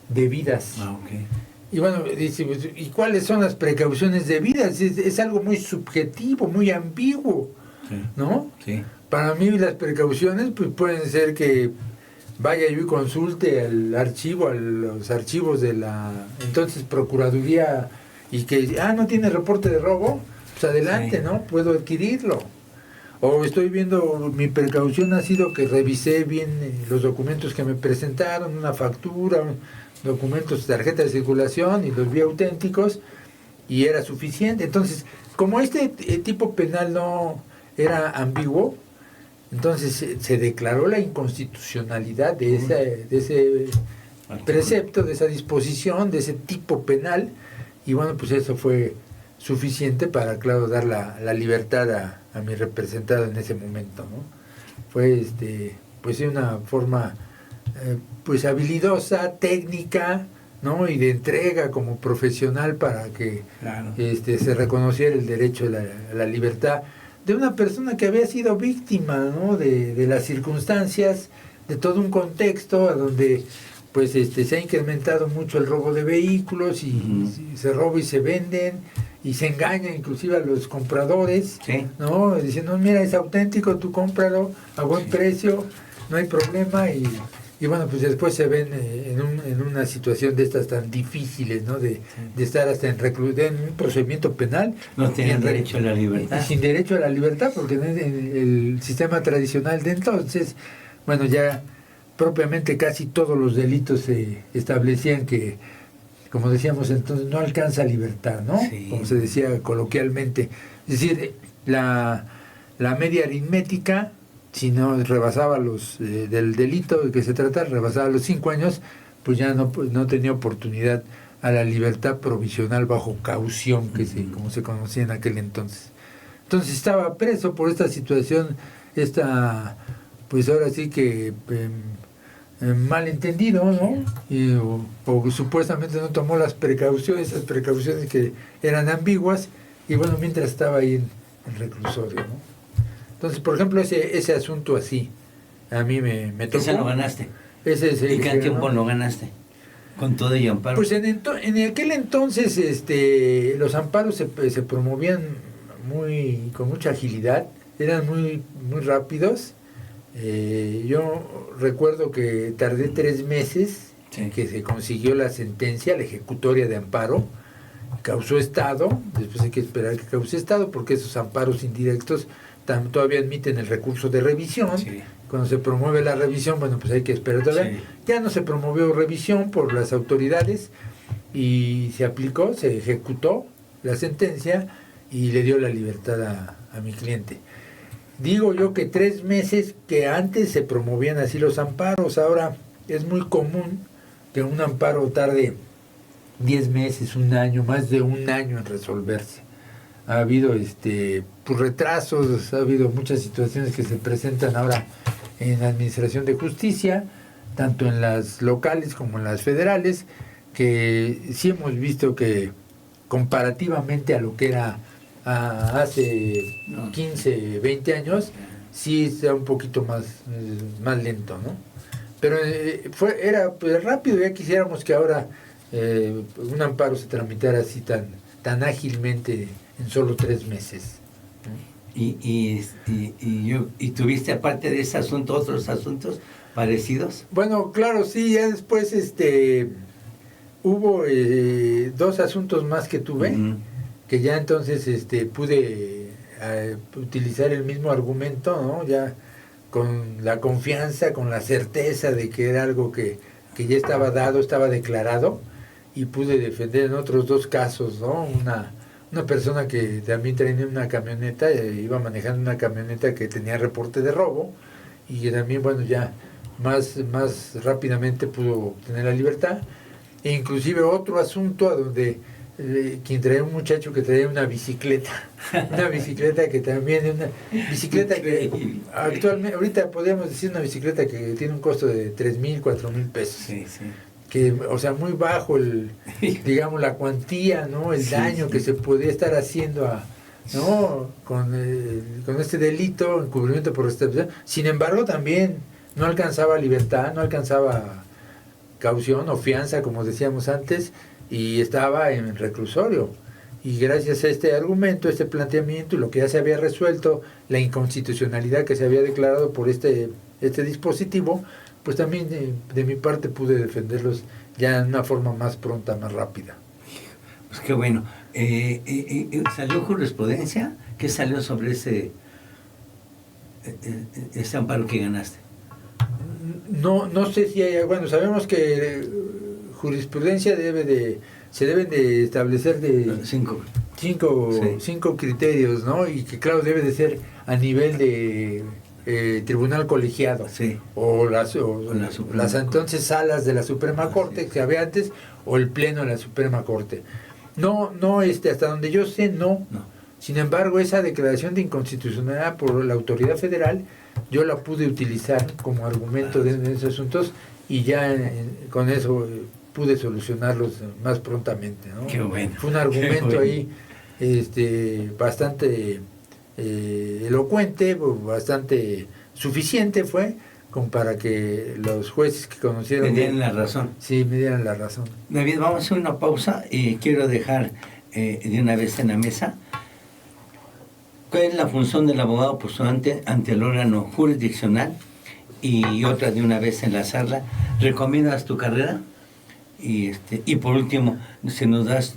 [SPEAKER 2] debidas.
[SPEAKER 1] Okay.
[SPEAKER 2] Y bueno, dice, ¿y cuáles son las precauciones debidas? Es algo muy subjetivo, muy ambiguo, sí. ¿No?
[SPEAKER 1] Sí.
[SPEAKER 2] Para mí las precauciones pues pueden ser que vaya yo y consulte a los archivos de la entonces Procuraduría y que, no tiene reporte de robo, pues adelante, sí. ¿No? Puedo adquirirlo. O estoy viendo, mi precaución ha sido que revisé bien los documentos que me presentaron, una factura, documentos, tarjeta de circulación, y los vi auténticos, y era suficiente. Entonces, como este tipo penal no era ambiguo, entonces se declaró la inconstitucionalidad de ese precepto, de esa disposición, de ese tipo penal, y bueno, pues eso fue suficiente para, claro, dar la libertad a mi representado en ese momento, ¿no? Fue pues de una forma pues habilidosa, técnica, ¿no? Y de entrega como profesional para que claro. Se reconociera el derecho a la libertad de una persona que había sido víctima, ¿no? de las circunstancias, de todo un contexto a donde pues se ha incrementado mucho el robo de vehículos y se roba y se venden y se engaña inclusive a los compradores,
[SPEAKER 1] Sí.
[SPEAKER 2] ¿no? Diciendo, mira, es auténtico, tú cómpralo a buen precio, no hay problema, y bueno, pues después se ven en una situación de estas tan difíciles, ¿no? De estar hasta en un procedimiento penal.
[SPEAKER 1] No tenían derecho a la libertad.
[SPEAKER 2] Y sin derecho a la libertad, porque en el sistema tradicional de entonces, bueno, ya propiamente casi todos los delitos se establecían que, como decíamos entonces, no alcanza libertad, ¿no?
[SPEAKER 1] Sí.
[SPEAKER 2] Como se decía coloquialmente. Es decir, la media aritmética, si no rebasaba del delito de que se trata, rebasaba los 5 años, pues ya no tenía oportunidad a la libertad provisional bajo caución, como se conocía en aquel entonces. Entonces estaba preso por esta situación, pues ahora sí que malentendido, ¿no? O supuestamente no tomó las esas precauciones que eran ambiguas, y bueno, mientras estaba ahí en el reclusorio, ¿no? Entonces, por ejemplo, ese asunto así, a mí me tocó.
[SPEAKER 1] Ese lo ganaste.
[SPEAKER 2] Ese es
[SPEAKER 1] ¿Y qué tiempo lo ganaste? Con todo y amparo.
[SPEAKER 2] Pues en aquel entonces los amparos se promovían con mucha agilidad, eran muy, muy rápidos. Yo recuerdo que tardé 3 meses en que se consiguió la sentencia, la ejecutoria de amparo. Causó estado, después hay que esperar que cause estado, porque esos amparos indirectos todavía admiten el recurso de revisión.
[SPEAKER 1] Sí.
[SPEAKER 2] Cuando se promueve la revisión, bueno, pues hay que esperar todavía. Sí. Ya no se promovió revisión por las autoridades y se aplicó, se ejecutó la sentencia y le dio la libertad a mi cliente. Digo yo que 3 meses, que antes se promovían así los amparos, ahora es muy común que un amparo tarde 10 meses, 1 año, más de 1 año en resolverse. Ha habido pues retrasos, ha habido muchas situaciones que se presentan ahora en la Administración de Justicia, tanto en las locales como en las federales, que sí hemos visto que comparativamente a lo que era hace 15, 20 años, sí está un poquito más lento, ¿no? Pero era pues, rápido, ya quisiéramos que ahora un amparo se tramitara así tan ágilmente en solo 3 meses.
[SPEAKER 1] ¿Y tuviste aparte de ese asunto otros asuntos parecidos?
[SPEAKER 2] Bueno, claro, sí, ya después hubo 2 asuntos más que tuve, que ya entonces pude utilizar el mismo argumento, ¿no? Ya con la confianza, con la certeza de que era algo que ya estaba dado, estaba declarado, y pude defender en otros 2 casos, ¿no? Una persona que también tenía una camioneta, iba manejando una camioneta que tenía reporte de robo, y que también, bueno, ya más rápidamente pudo obtener la libertad. E inclusive otro asunto a donde quien traía un muchacho que traía una bicicleta que también, que actualmente, ahorita podríamos decir una bicicleta que tiene un costo de 3,000, 4,000 pesos.
[SPEAKER 1] Sí, sí.
[SPEAKER 2] Que, o sea, muy bajo digamos, la cuantía, ¿no? El daño que se podía estar haciendo ¿no? con este delito, encubrimiento por restitución. Sin embargo, también no alcanzaba libertad, no alcanzaba caución o fianza, como decíamos antes, y estaba en reclusorio. Y gracias a este argumento, este planteamiento, y lo que ya se había resuelto, la inconstitucionalidad que se había declarado por este dispositivo, pues también de mi parte pude defenderlos ya en una forma más pronta, más rápida.
[SPEAKER 1] Pues qué bueno. ¿Salió jurisprudencia? ¿Qué salió sobre ese amparo que ganaste?
[SPEAKER 2] No sé si hay, bueno, sabemos que jurisprudencia se deben de establecer de 5 criterios, ¿no? Y que claro, debe de ser a nivel de tribunal colegiado,
[SPEAKER 1] sí,
[SPEAKER 2] o las entonces salas de la Suprema Corte que había antes, o el pleno de la Suprema Corte. No, hasta donde yo sé, no. Sin embargo, esa declaración de inconstitucionalidad por la autoridad federal, yo la pude utilizar como argumento de esos asuntos, y ya con eso pude solucionarlos más prontamente, ¿no?
[SPEAKER 1] Qué bueno.
[SPEAKER 2] Fue un argumento ahí bastante elocuente, bastante suficiente fue como para que los jueces que conocieron...
[SPEAKER 1] Me dieron la razón.
[SPEAKER 2] Sí, me dieron la razón.
[SPEAKER 1] David, vamos a hacer una pausa y quiero dejar de una vez en la mesa cuál es la función del abogado postulante ante el órgano jurisdiccional y otra de una vez enlazarla. ¿Recomiendas tu carrera? Y por último, si nos das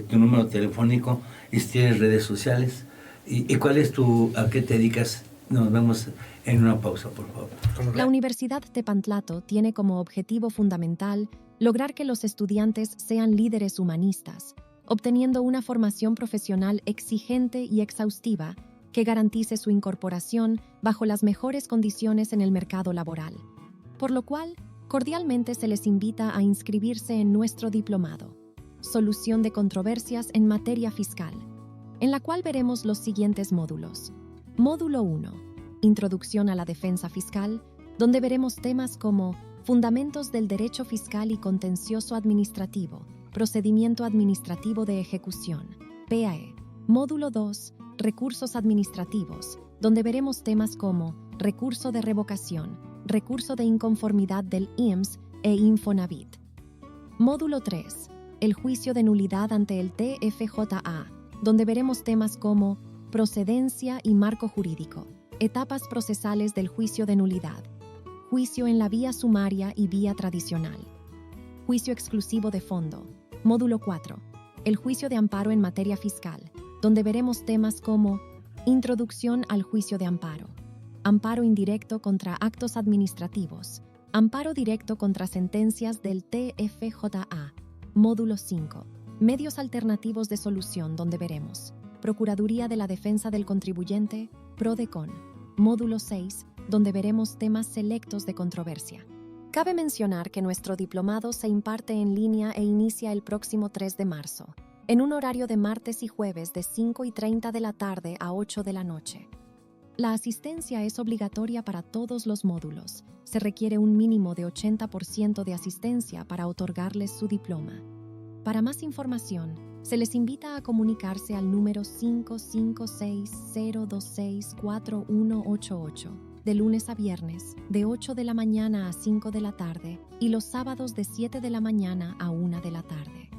[SPEAKER 1] tu número telefónico y si tienes redes sociales y cuál es a qué te dedicas. Nos vemos en una pausa, por favor.
[SPEAKER 5] La Universidad Tepantlato tiene como objetivo fundamental lograr que los estudiantes sean líderes humanistas, obteniendo una formación profesional exigente y exhaustiva que garantice su incorporación bajo las mejores condiciones en el mercado laboral, por lo cual cordialmente se les invita a inscribirse en nuestro diplomado, Solución de Controversias en Materia Fiscal, en la cual veremos los siguientes módulos. Módulo 1. Introducción a la defensa fiscal, donde veremos temas como Fundamentos del Derecho Fiscal y Contencioso Administrativo, Procedimiento Administrativo de Ejecución, PAE. Módulo 2. Recursos administrativos, donde veremos temas como recurso de revocación, recurso de inconformidad del IMSS e Infonavit. Módulo 3. El juicio de nulidad ante el TFJA, donde veremos temas como procedencia y marco jurídico, etapas procesales del juicio de nulidad, juicio en la vía sumaria y vía tradicional, juicio exclusivo de fondo. Módulo 4. El juicio de amparo en materia fiscal, donde veremos temas como introducción al juicio de amparo, amparo indirecto contra actos administrativos, amparo directo contra sentencias del TFJA. Módulo 5. Medios alternativos de solución, donde veremos Procuraduría de la Defensa del Contribuyente, PRODECON. Módulo 6, donde veremos temas selectos de controversia. Cabe mencionar que nuestro diplomado se imparte en línea e inicia el próximo 3 de marzo, en un horario de martes y jueves de 5:30 de la tarde a 8 de la noche. La asistencia es obligatoria para todos los módulos. Se requiere un mínimo de 80% de asistencia para otorgarles su diploma. Para más información, se les invita a comunicarse al número 556-026-4188, de lunes a viernes, de 8 de la mañana a 5 de la tarde, y los sábados de 7 de la mañana a 1 de la tarde.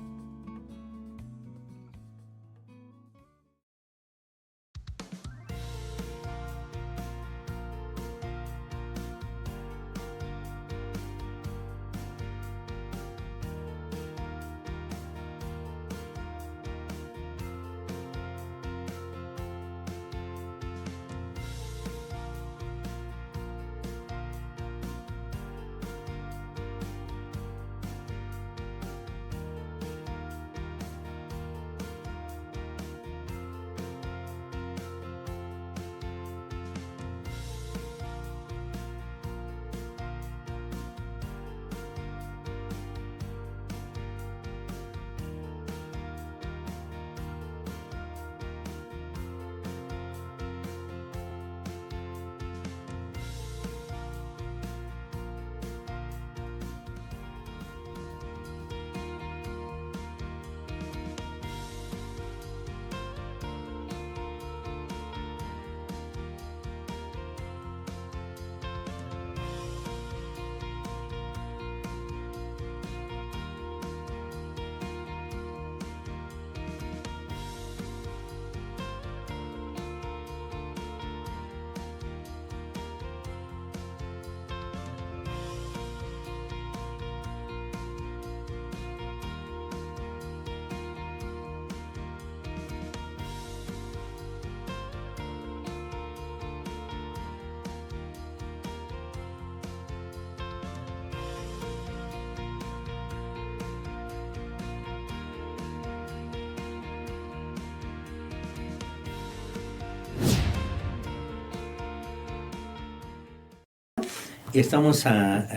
[SPEAKER 1] Estamos a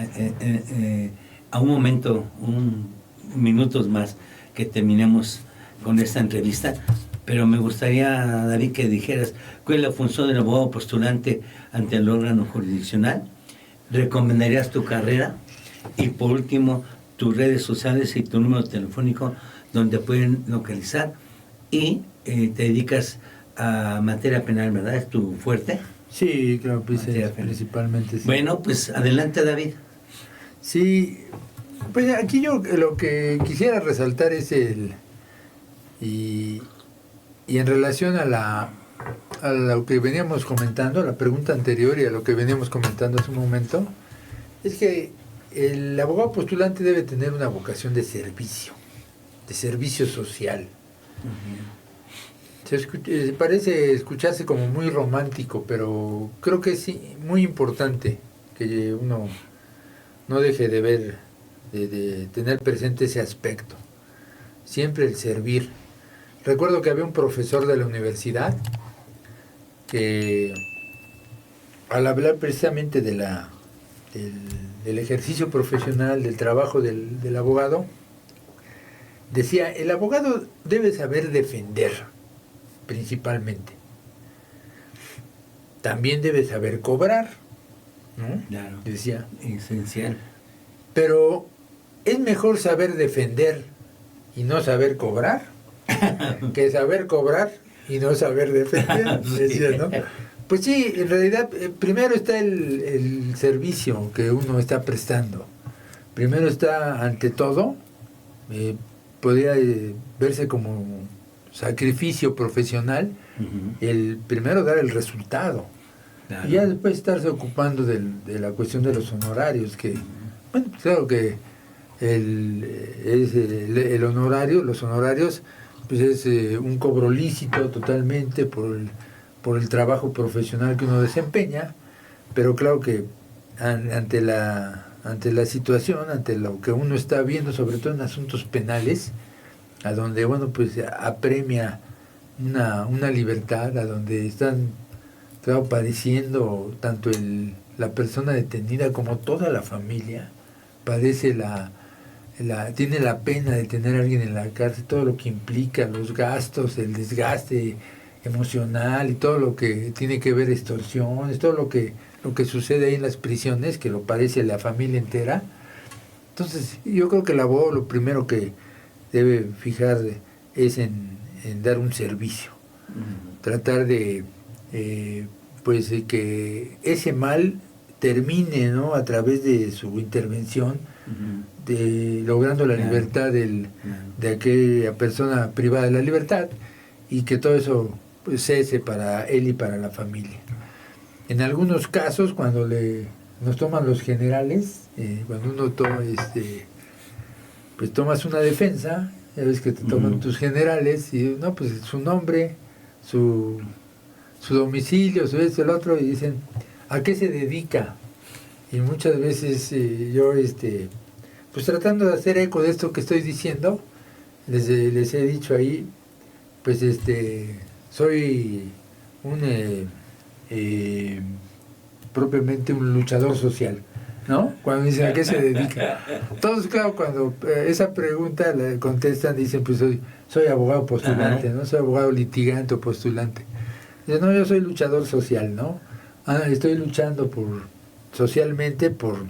[SPEAKER 1] un momento, minutos más que terminemos con esta entrevista, pero me gustaría, David, que dijeras cuál es la función del abogado postulante ante el órgano jurisdiccional. ¿Recomendarías tu carrera? Y por último, tus redes sociales y tu número telefónico donde pueden localizar. Y te dedicas a materia penal, ¿verdad? ¿Es tu fuerte?
[SPEAKER 2] Sí, creo que
[SPEAKER 1] Materia penal.
[SPEAKER 2] principalmente sí.
[SPEAKER 1] Bueno, pues adelante, David.
[SPEAKER 2] Sí, pues aquí yo lo que quisiera resaltar es y en relación a lo que veníamos comentando, a la pregunta anterior y a lo que veníamos comentando hace un momento, es que el abogado postulante debe tener una vocación de servicio social. Parece escucharse como muy romántico, pero creo que es muy importante que uno no deje de ver, de tener presente ese aspecto. Siempre el servir. Recuerdo que había un profesor de la universidad que, al hablar precisamente del ejercicio profesional, del trabajo del abogado, decía, el abogado debe saber defender, principalmente. También debe saber cobrar, ¿no?
[SPEAKER 1] Claro.
[SPEAKER 2] Decía.
[SPEAKER 1] Esencial.
[SPEAKER 2] Pero es mejor saber defender y no saber cobrar que saber cobrar y no saber defender, decía, ¿no? Pues sí, en realidad, primero está el servicio que uno está prestando. Primero está, ante todo, podría verse como sacrificio profesional, el primero dar el resultado. Claro. Y ya después estarse ocupando de la cuestión de los honorarios, que, bueno, claro que el honorario, los honorarios, pues es un cobro lícito totalmente por el trabajo profesional que uno desempeña, pero claro que ante la situación, ante lo que uno está viendo, sobre todo en asuntos penales, a donde, bueno, pues apremia una libertad, a donde están, claro, padeciendo tanto la persona detenida como toda la familia, padece tiene la pena de tener a alguien en la cárcel, todo lo que implica, los gastos, el desgaste emocional y todo lo que tiene que ver extorsiones, todo lo que sucede ahí en las prisiones, que lo padece la familia entera. Entonces, yo creo que el abogado lo primero que debe fijar es en dar un servicio, tratar de pues de que ese mal termine, ¿no?, a través de su intervención, logrando la libertad de aquella persona privada de la libertad, y que todo eso pues cese para él y para la familia. En algunos casos, cuando nos toman los generales, cuando uno pues tomas una defensa, ya ves que te toman tus generales, y no, pues su nombre, su domicilio, su esto, el otro, y dicen, ¿a qué se dedica? Y muchas veces yo, pues tratando de hacer eco de esto que estoy diciendo, les he dicho ahí, pues soy propiamente un luchador social, ¿no? Cuando dicen, ¿a qué se dedica? Todos, claro, cuando esa pregunta la contestan, dicen, pues soy abogado postulante, ¿no? Soy abogado litigante o postulante. Dicen, no, yo soy luchador social, ¿no? Estoy luchando socialmente por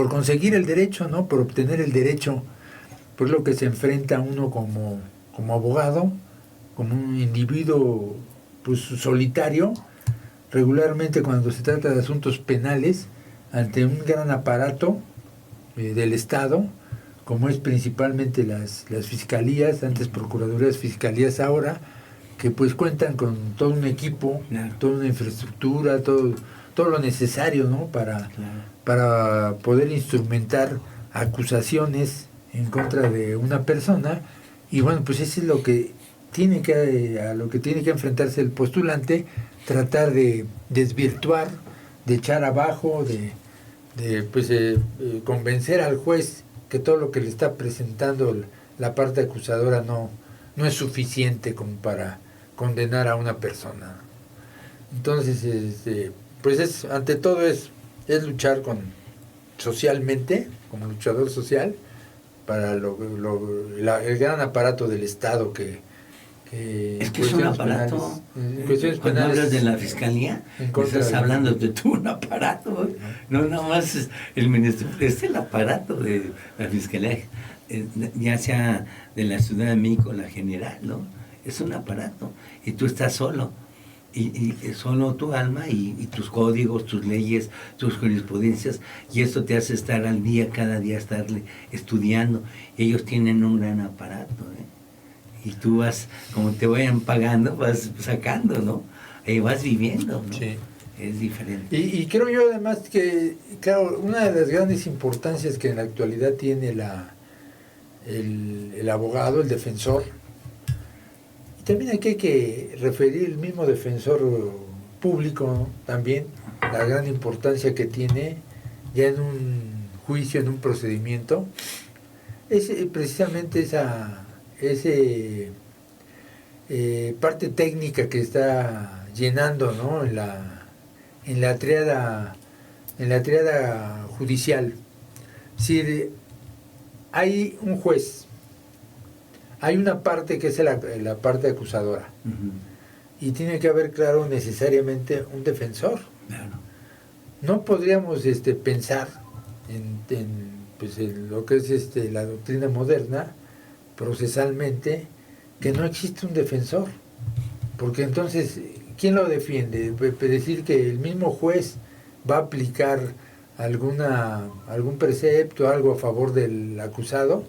[SPEAKER 2] conseguir el derecho, ¿no? Por obtener el derecho, por lo que se enfrenta uno como abogado, como un individuo pues solitario, regularmente cuando se trata de asuntos penales, ante un gran aparato del Estado, como es principalmente las fiscalías, antes procuradurías, fiscalías ahora, que pues cuentan con todo un equipo, toda una infraestructura, todo lo necesario, ¿no?, para poder instrumentar acusaciones en contra de una persona. Y bueno, pues eso es lo que tiene que enfrentarse el postulante, tratar de desvirtuar, de echar abajo, de convencer al juez que todo lo que le está presentando la parte acusadora no es suficiente como para condenar a una persona. Entonces, pues ante todo es luchar socialmente, como luchador social, para el gran aparato del Estado que
[SPEAKER 1] es que es un aparato. Cuando hablas de la fiscalía, estás hablando de un aparato, no nada más el ministerio, es el aparato de la fiscalía, ya sea de la Ciudad de México, la general, ¿no? es un aparato, y tú estás solo, y solo tu alma y tus códigos, tus leyes, tus jurisprudencias, y esto te hace estar al día, cada día estarle estudiando. Ellos tienen un gran aparato, y tú vas, como te vayan pagando, vas sacando, ¿no? Vas viviendo, ¿no?
[SPEAKER 2] Sí.
[SPEAKER 1] Es diferente.
[SPEAKER 2] Y creo yo además que, claro, una de las grandes importancias que en la actualidad tiene el abogado, el defensor, y también aquí hay que referir el mismo defensor público, ¿no? También la gran importancia que tiene ya en un juicio, en un procedimiento, es precisamente esa parte técnica que está llenando, ¿no? en la tríada judicial. Es decir, hay un juez, hay una parte que es la parte acusadora, y tiene que haber, claro, necesariamente un defensor.
[SPEAKER 1] Claro.
[SPEAKER 2] No podríamos pensar en lo que es la doctrina moderna, procesalmente, que no existe un defensor, porque entonces, ¿quién lo defiende? Decir que el mismo juez va a aplicar algún precepto, algo a favor del acusado,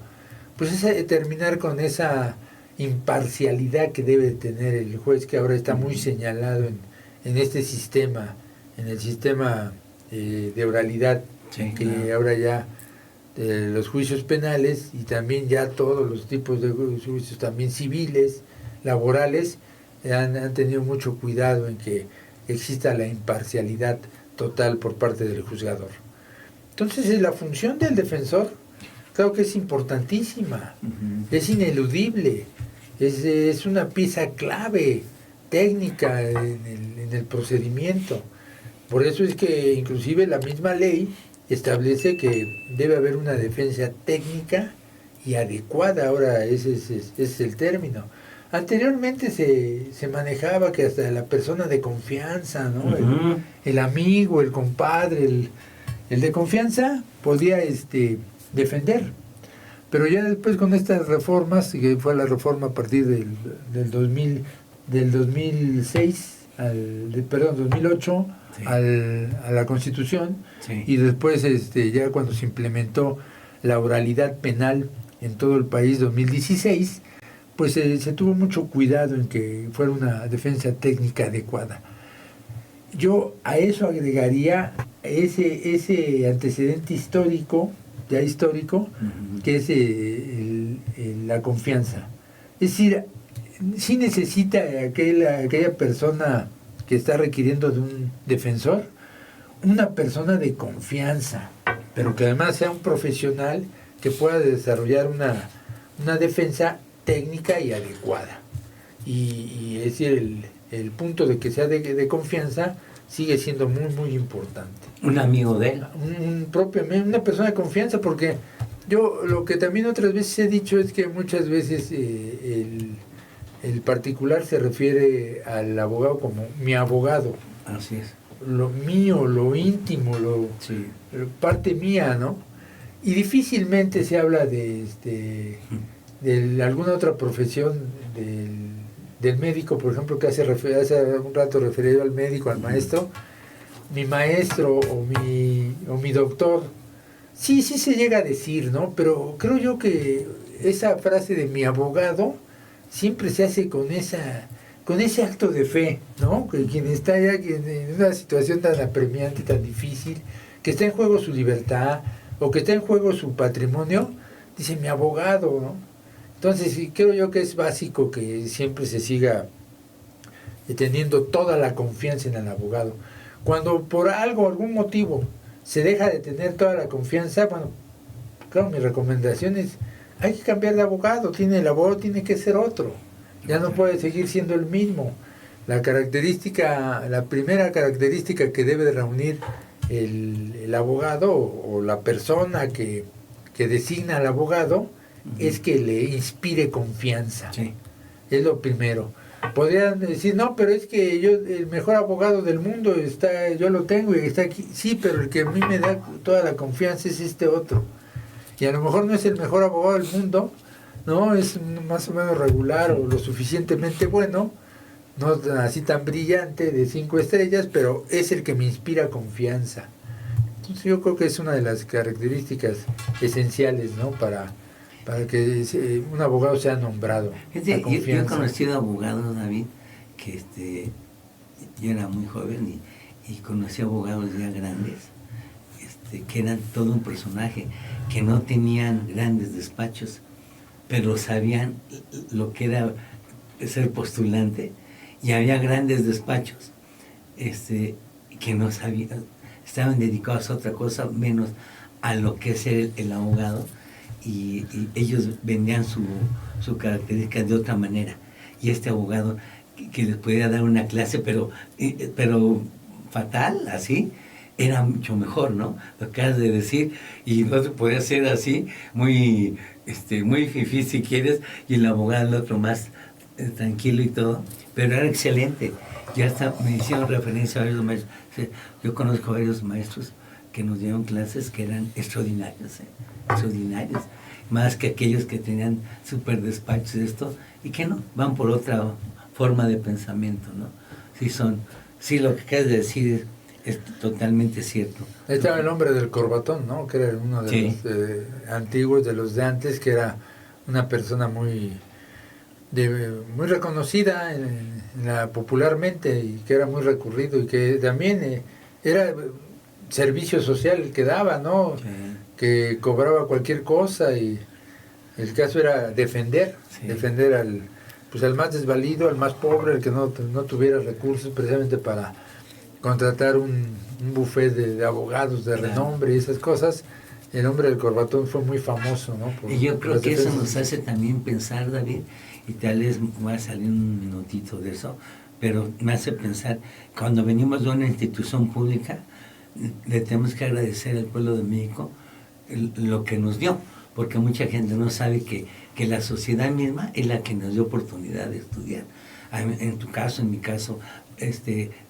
[SPEAKER 2] pues es terminar con esa imparcialidad que debe tener el juez, que ahora está muy señalado en este sistema, en el sistema de oralidad,
[SPEAKER 1] Sí,
[SPEAKER 2] que
[SPEAKER 1] claro.
[SPEAKER 2] ahora ya los juicios penales y también ya todos los tipos de juicios también civiles, laborales, han tenido mucho cuidado en que exista la imparcialidad total por parte del juzgador. Entonces, la función del defensor creo que es importantísima, es ineludible, es una pieza clave técnica en el procedimiento. Por eso es que inclusive la misma ley establece que debe haber una defensa técnica y adecuada. Ahora ese es el término. Anteriormente se manejaba que hasta la persona de confianza, ¿no? El amigo, el compadre, el de confianza podía defender. Pero ya después, con estas reformas, que fue la reforma a partir del 2006, 2008, sí, a la Constitución, sí, y después ya cuando se implementó la oralidad penal en todo el país, 2016, pues se tuvo mucho cuidado en que fuera una defensa técnica adecuada. Yo a eso agregaría ese antecedente histórico, que es la confianza. Es decir, sí necesita aquella persona que está requiriendo de un defensor, una persona de confianza, pero que además sea un profesional que pueda desarrollar una defensa técnica y adecuada. Y es decir, el punto de que sea de confianza sigue siendo muy, muy importante.
[SPEAKER 1] Un amigo de él.
[SPEAKER 2] Una persona de confianza, porque yo lo que también otras veces he dicho es que muchas veces el particular se refiere al abogado como mi abogado.
[SPEAKER 1] Así es.
[SPEAKER 2] Lo mío, lo íntimo,
[SPEAKER 1] sí,
[SPEAKER 2] parte mía, ¿no? Y difícilmente se habla de alguna otra profesión del médico, por ejemplo, que hace un rato referido al médico, al maestro, mi maestro o mi doctor. Sí se llega a decir, ¿no? Pero creo yo que esa frase de mi abogado siempre se hace con ese acto de fe, ¿no? Que quien está ya en una situación tan apremiante, tan difícil, que está en juego su libertad o que está en juego su patrimonio, dice mi abogado, ¿no? Entonces creo yo que es básico que siempre se siga teniendo toda la confianza en el abogado. Cuando por algún motivo se deja de tener toda la confianza, bueno, claro, mi recomendación es, hay que cambiar de abogado, el abogado tiene que ser otro, ya no puede seguir siendo el mismo. La primera característica que debe reunir el abogado o la persona que designa al abogado es que le inspire confianza.
[SPEAKER 1] Sí.
[SPEAKER 2] Es lo primero. Podrían decir, no, pero es que el mejor abogado del mundo yo lo tengo y está aquí. Sí, pero el que a mí me da toda la confianza es este otro. Y a lo mejor no es el mejor abogado del mundo, ¿no? Es más o menos regular o lo suficientemente bueno, no así tan brillante de 5 estrellas, pero es el que me inspira confianza. Entonces yo creo que es una de las características esenciales, ¿no? Para que un abogado sea nombrado.
[SPEAKER 1] Yo he conocido abogados, David, que yo era muy joven y conocí abogados ya grandes, que eran todo un personaje, que no tenían grandes despachos, pero sabían lo que era ser postulante, y había grandes despachos que no sabían, estaban dedicados a otra cosa menos a lo que es el abogado, y ellos vendían su característica de otra manera, y este abogado que les podía dar una clase pero fatal, así, era mucho mejor, ¿no? Lo que acabas de decir, y no se podía hacer así, muy fifí si quieres, y el abogado el otro más tranquilo y todo, pero era excelente. Ya hasta me hicieron referencia a varios maestros. Yo conozco varios maestros que nos dieron clases que eran extraordinarios, extraordinarios, más que aquellos que tenían súper despachos de esto, y que no, van por otra forma de pensamiento, ¿no? Sí, lo que acabas de decir es totalmente cierto.
[SPEAKER 2] Estaba el hombre del corbatón, ¿no? Que era uno de los antiguos, de los de antes, que era una persona muy reconocida popularmente, y que era muy recurrido, y que también era servicio social el que daba, ¿no? Sí. Que cobraba cualquier cosa, y el caso era defender al más desvalido, al más pobre, el que no tuviera recursos, precisamente para contratar un buffet de abogados de renombre y esas cosas. El hombre del corbatón fue muy famoso, ¿no?
[SPEAKER 1] Y yo creo que eso nos hace también pensar, David, y tal vez va a salir un minutito de eso, pero me hace pensar, cuando venimos de una institución pública, le tenemos que agradecer al pueblo de México lo que nos dio, porque mucha gente no sabe que la sociedad misma es la que nos dio oportunidad de estudiar. En tu caso, en mi caso,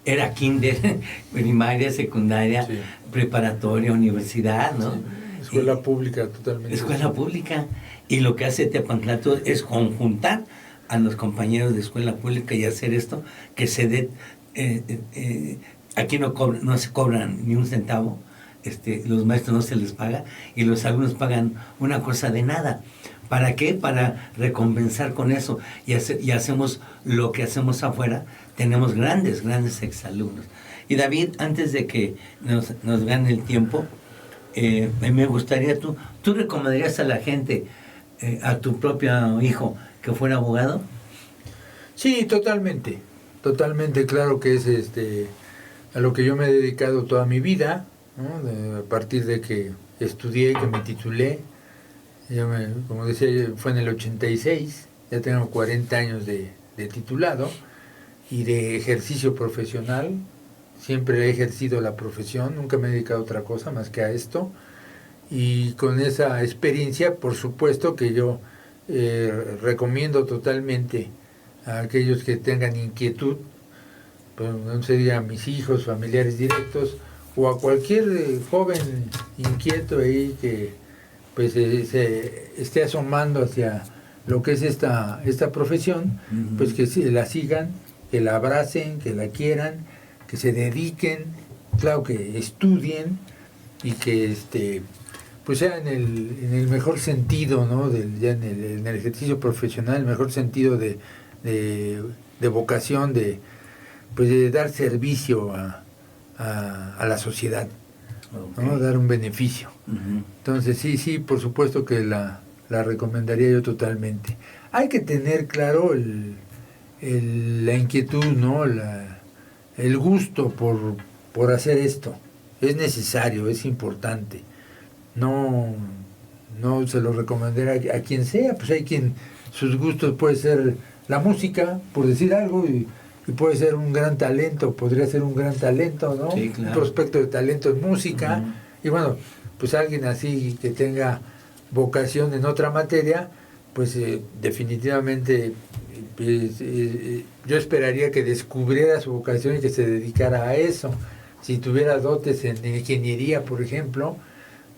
[SPEAKER 1] era kinder, primaria, secundaria, sí, preparatoria, universidad, ¿no?
[SPEAKER 2] Sí. Escuela pública, totalmente.
[SPEAKER 1] Escuela pública. Y lo que hace Tepantlato es conjuntar a los compañeros de escuela pública y hacer esto, que se dé, aquí no se cobran ni un centavo, los maestros no se les paga, y los alumnos pagan una cosa de nada. ¿Para qué? Para recompensar con eso, y hacemos lo que hacemos afuera. Tenemos grandes exalumnos. Y David, antes de que nos gane el tiempo, me gustaría, ¿tú recomendarías a la gente, a tu propio hijo, que fuera abogado?
[SPEAKER 2] Sí, totalmente, claro que es a lo que yo me he dedicado toda mi vida, ¿no? A partir de que estudié, que me titulé. Como decía, fue en el 86, ya tengo 40 años de titulado y de ejercicio profesional. Siempre he ejercido la profesión, nunca me he dedicado a otra cosa más que a esto. Y con esa experiencia, por supuesto que yo recomiendo totalmente a aquellos que tengan inquietud, pues, no sería a mis hijos, familiares directos, o a cualquier joven inquieto ahí que pues se esté asomando hacia lo que es esta profesión, uh-huh, pues que la sigan, que la abracen, que la quieran, que se dediquen, claro, que estudien, y que pues sea en el mejor sentido, ¿no? Ya en el ejercicio profesional, el mejor sentido de vocación, de dar servicio a la sociedad, okay, ¿no? Dar un beneficio. Uh-huh. Entonces sí, por supuesto que la recomendaría yo totalmente. Hay que tener claro la inquietud, ¿no? El gusto por hacer esto. Es necesario, es importante. No se lo recomendaría a quien sea, pues hay quien sus gustos puede ser la música, por decir algo, y puede ser un gran talento, podría ser un gran talento, ¿no? Sí, claro. Un prospecto de talento en música, uh-huh, y bueno, pues alguien así que tenga vocación en otra materia, pues definitivamente yo esperaría que descubriera su vocación y que se dedicara a eso. Si tuviera dotes en ingeniería, por ejemplo,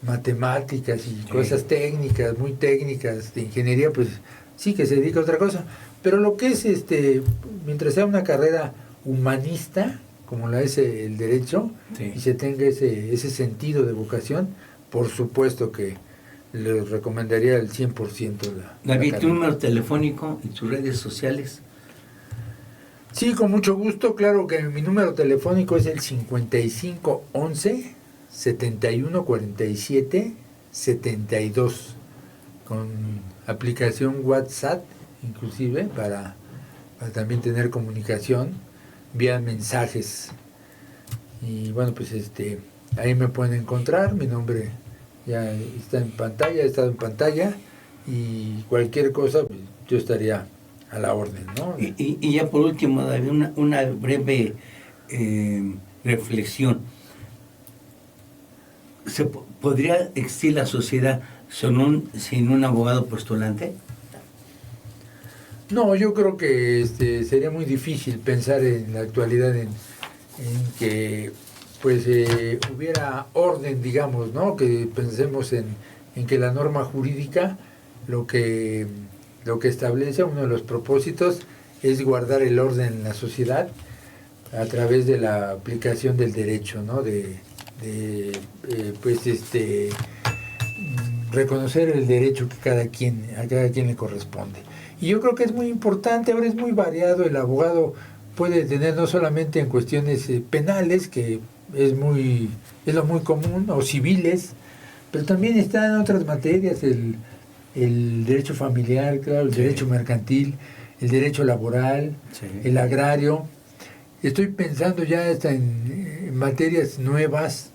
[SPEAKER 2] matemáticas y cosas técnicas, muy técnicas de ingeniería, pues sí que se dedica a otra cosa. Pero lo que es, mientras sea una carrera humanista, como la es el derecho, y se tenga ese sentido de vocación, por supuesto que le recomendaría el 100%
[SPEAKER 1] David, ¿tu número telefónico y tus redes sociales?
[SPEAKER 2] Sí, con mucho gusto. Claro que mi número telefónico es el 5511 7147 72, con aplicación WhatsApp inclusive para también tener comunicación vía mensajes. Y bueno, pues ahí me pueden encontrar. Mi nombre ya está en pantalla, ha estado en pantalla, y cualquier cosa pues, yo estaría a la orden, ¿no?
[SPEAKER 1] Y ya por último, David, una breve reflexión. ¿Podría existir la sociedad sin un abogado postulante?
[SPEAKER 2] No, yo creo que sería muy difícil pensar en la actualidad en que pues hubiera orden, digamos, ¿no? Que pensemos en que la norma jurídica lo que establece, uno de los propósitos, es guardar el orden en la sociedad a través de la aplicación del derecho, ¿no? Reconocer el derecho que a cada quien le corresponde. Y yo creo que es muy importante, ahora es muy variado, el abogado puede tener no solamente en cuestiones penales, que es lo muy común, o civiles, pero también está en otras materias, el derecho familiar, claro, el derecho mercantil, el derecho laboral, el agrario. Estoy pensando ya hasta en materias nuevas,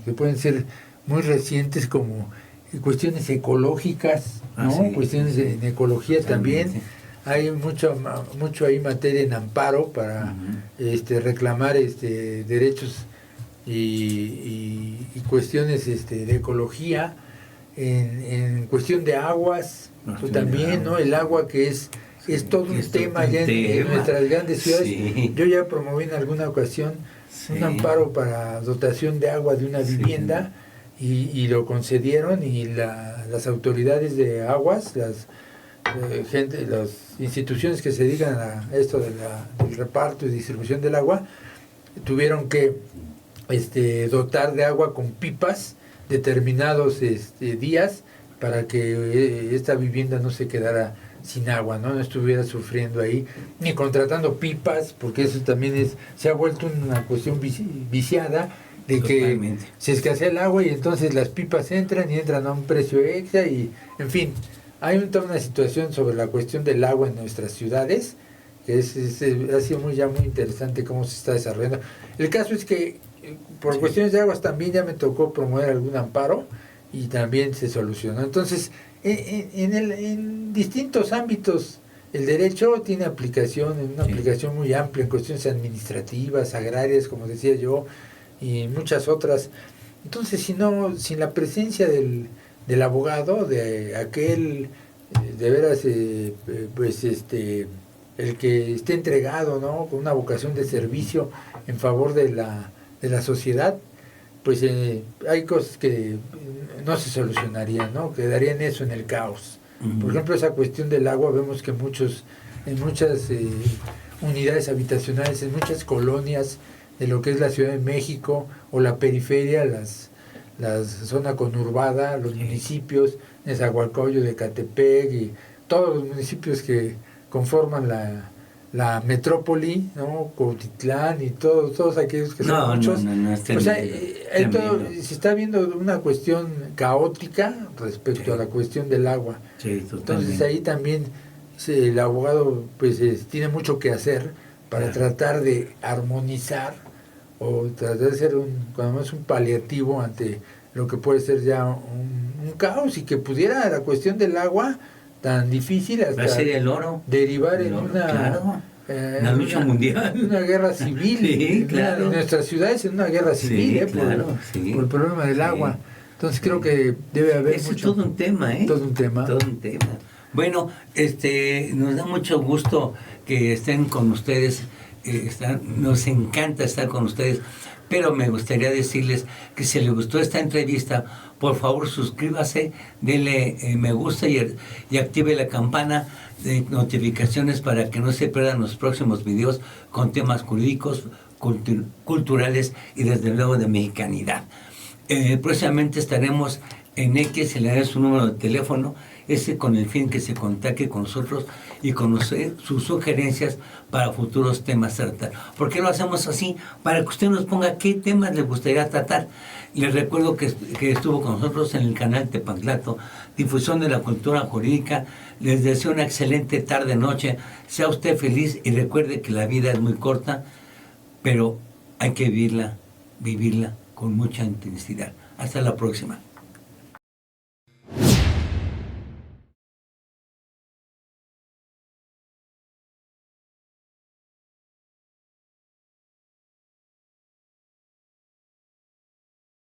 [SPEAKER 2] que pueden ser muy recientes, como cuestiones ecológicas, ¿no? Cuestiones en ecología también. Hay mucho ahí materia en amparo para reclamar derechos y cuestiones de ecología. En cuestión de aguas, pues también, ¿no? El agua, que es todo un tema ya en nuestras grandes ciudades. Sí. Yo ya promoví en alguna ocasión un amparo para dotación de agua de una vivienda, y lo concedieron, y las autoridades de aguas, las instituciones que se dedican a esto del reparto y distribución del agua, tuvieron que dotar de agua con pipas determinados días, para que esta vivienda no se quedara sin agua, no estuviera sufriendo ahí, ni contratando pipas, porque eso también se ha vuelto una cuestión viciada, de que se escasea el agua y entonces las pipas entran a un precio extra, y en fin, hay toda una situación sobre la cuestión del agua en nuestras ciudades, que ha sido muy interesante cómo se está desarrollando. El caso es que por cuestiones de aguas también ya me tocó promover algún amparo, y también se solucionó. Entonces, en distintos ámbitos, el derecho tiene aplicación, una aplicación muy amplia en cuestiones administrativas, agrarias, como decía yo, y muchas otras. Entonces, sin la presencia del abogado, de aquel, de veras, el que esté entregado, ¿no? Con una vocación de servicio en favor de la sociedad, pues hay cosas que no se solucionarían, ¿no? Quedarían eso en el caos. Por ejemplo, esa cuestión del agua, vemos que en muchas unidades habitacionales, en muchas colonias de lo que es la Ciudad de México o la periferia, la zona conurbada, los municipios, Nezahualcóyotl, de Ecatepec, y todos los municipios que conforman la metrópoli, ¿no? Cuautitlán y todos aquellos que son muchos. O sea, se está viendo una cuestión caótica respecto a la cuestión del agua. Entonces ahí también el abogado pues tiene mucho que hacer para tratar de armonizar, o tratar de ser cuando más un paliativo ante lo que puede ser ya un caos, y que pudiera la cuestión del agua tan difícil hasta
[SPEAKER 1] el oro,
[SPEAKER 2] derivar en una
[SPEAKER 1] lucha mundial,
[SPEAKER 2] una guerra civil, en nuestras ciudades, en una guerra civil, por el problema del agua. Entonces creo que debe haber
[SPEAKER 1] es todo un tema, todo un tema. Bueno, nos da mucho gusto que estén con ustedes nos encanta estar con ustedes, pero me gustaría decirles que si les gustó esta entrevista, por favor suscríbase, denle me gusta y active la campana de notificaciones para que no se pierdan los próximos videos con temas jurídicos, culturales y desde luego de mexicanidad. Próximamente estaremos en X, le daré su número de teléfono, ese con el fin que se contacte con nosotros y conocer sus sugerencias para futuros temas a tratar. ¿Por qué lo hacemos así? Para que usted nos ponga qué temas le gustaría tratar. Les recuerdo que estuvo con nosotros en el canal Tepantlato, difusión de la cultura jurídica. Les deseo una excelente tarde-noche. Sea usted feliz y recuerde que la vida es muy corta, pero hay que vivirla con mucha intensidad. Hasta la próxima.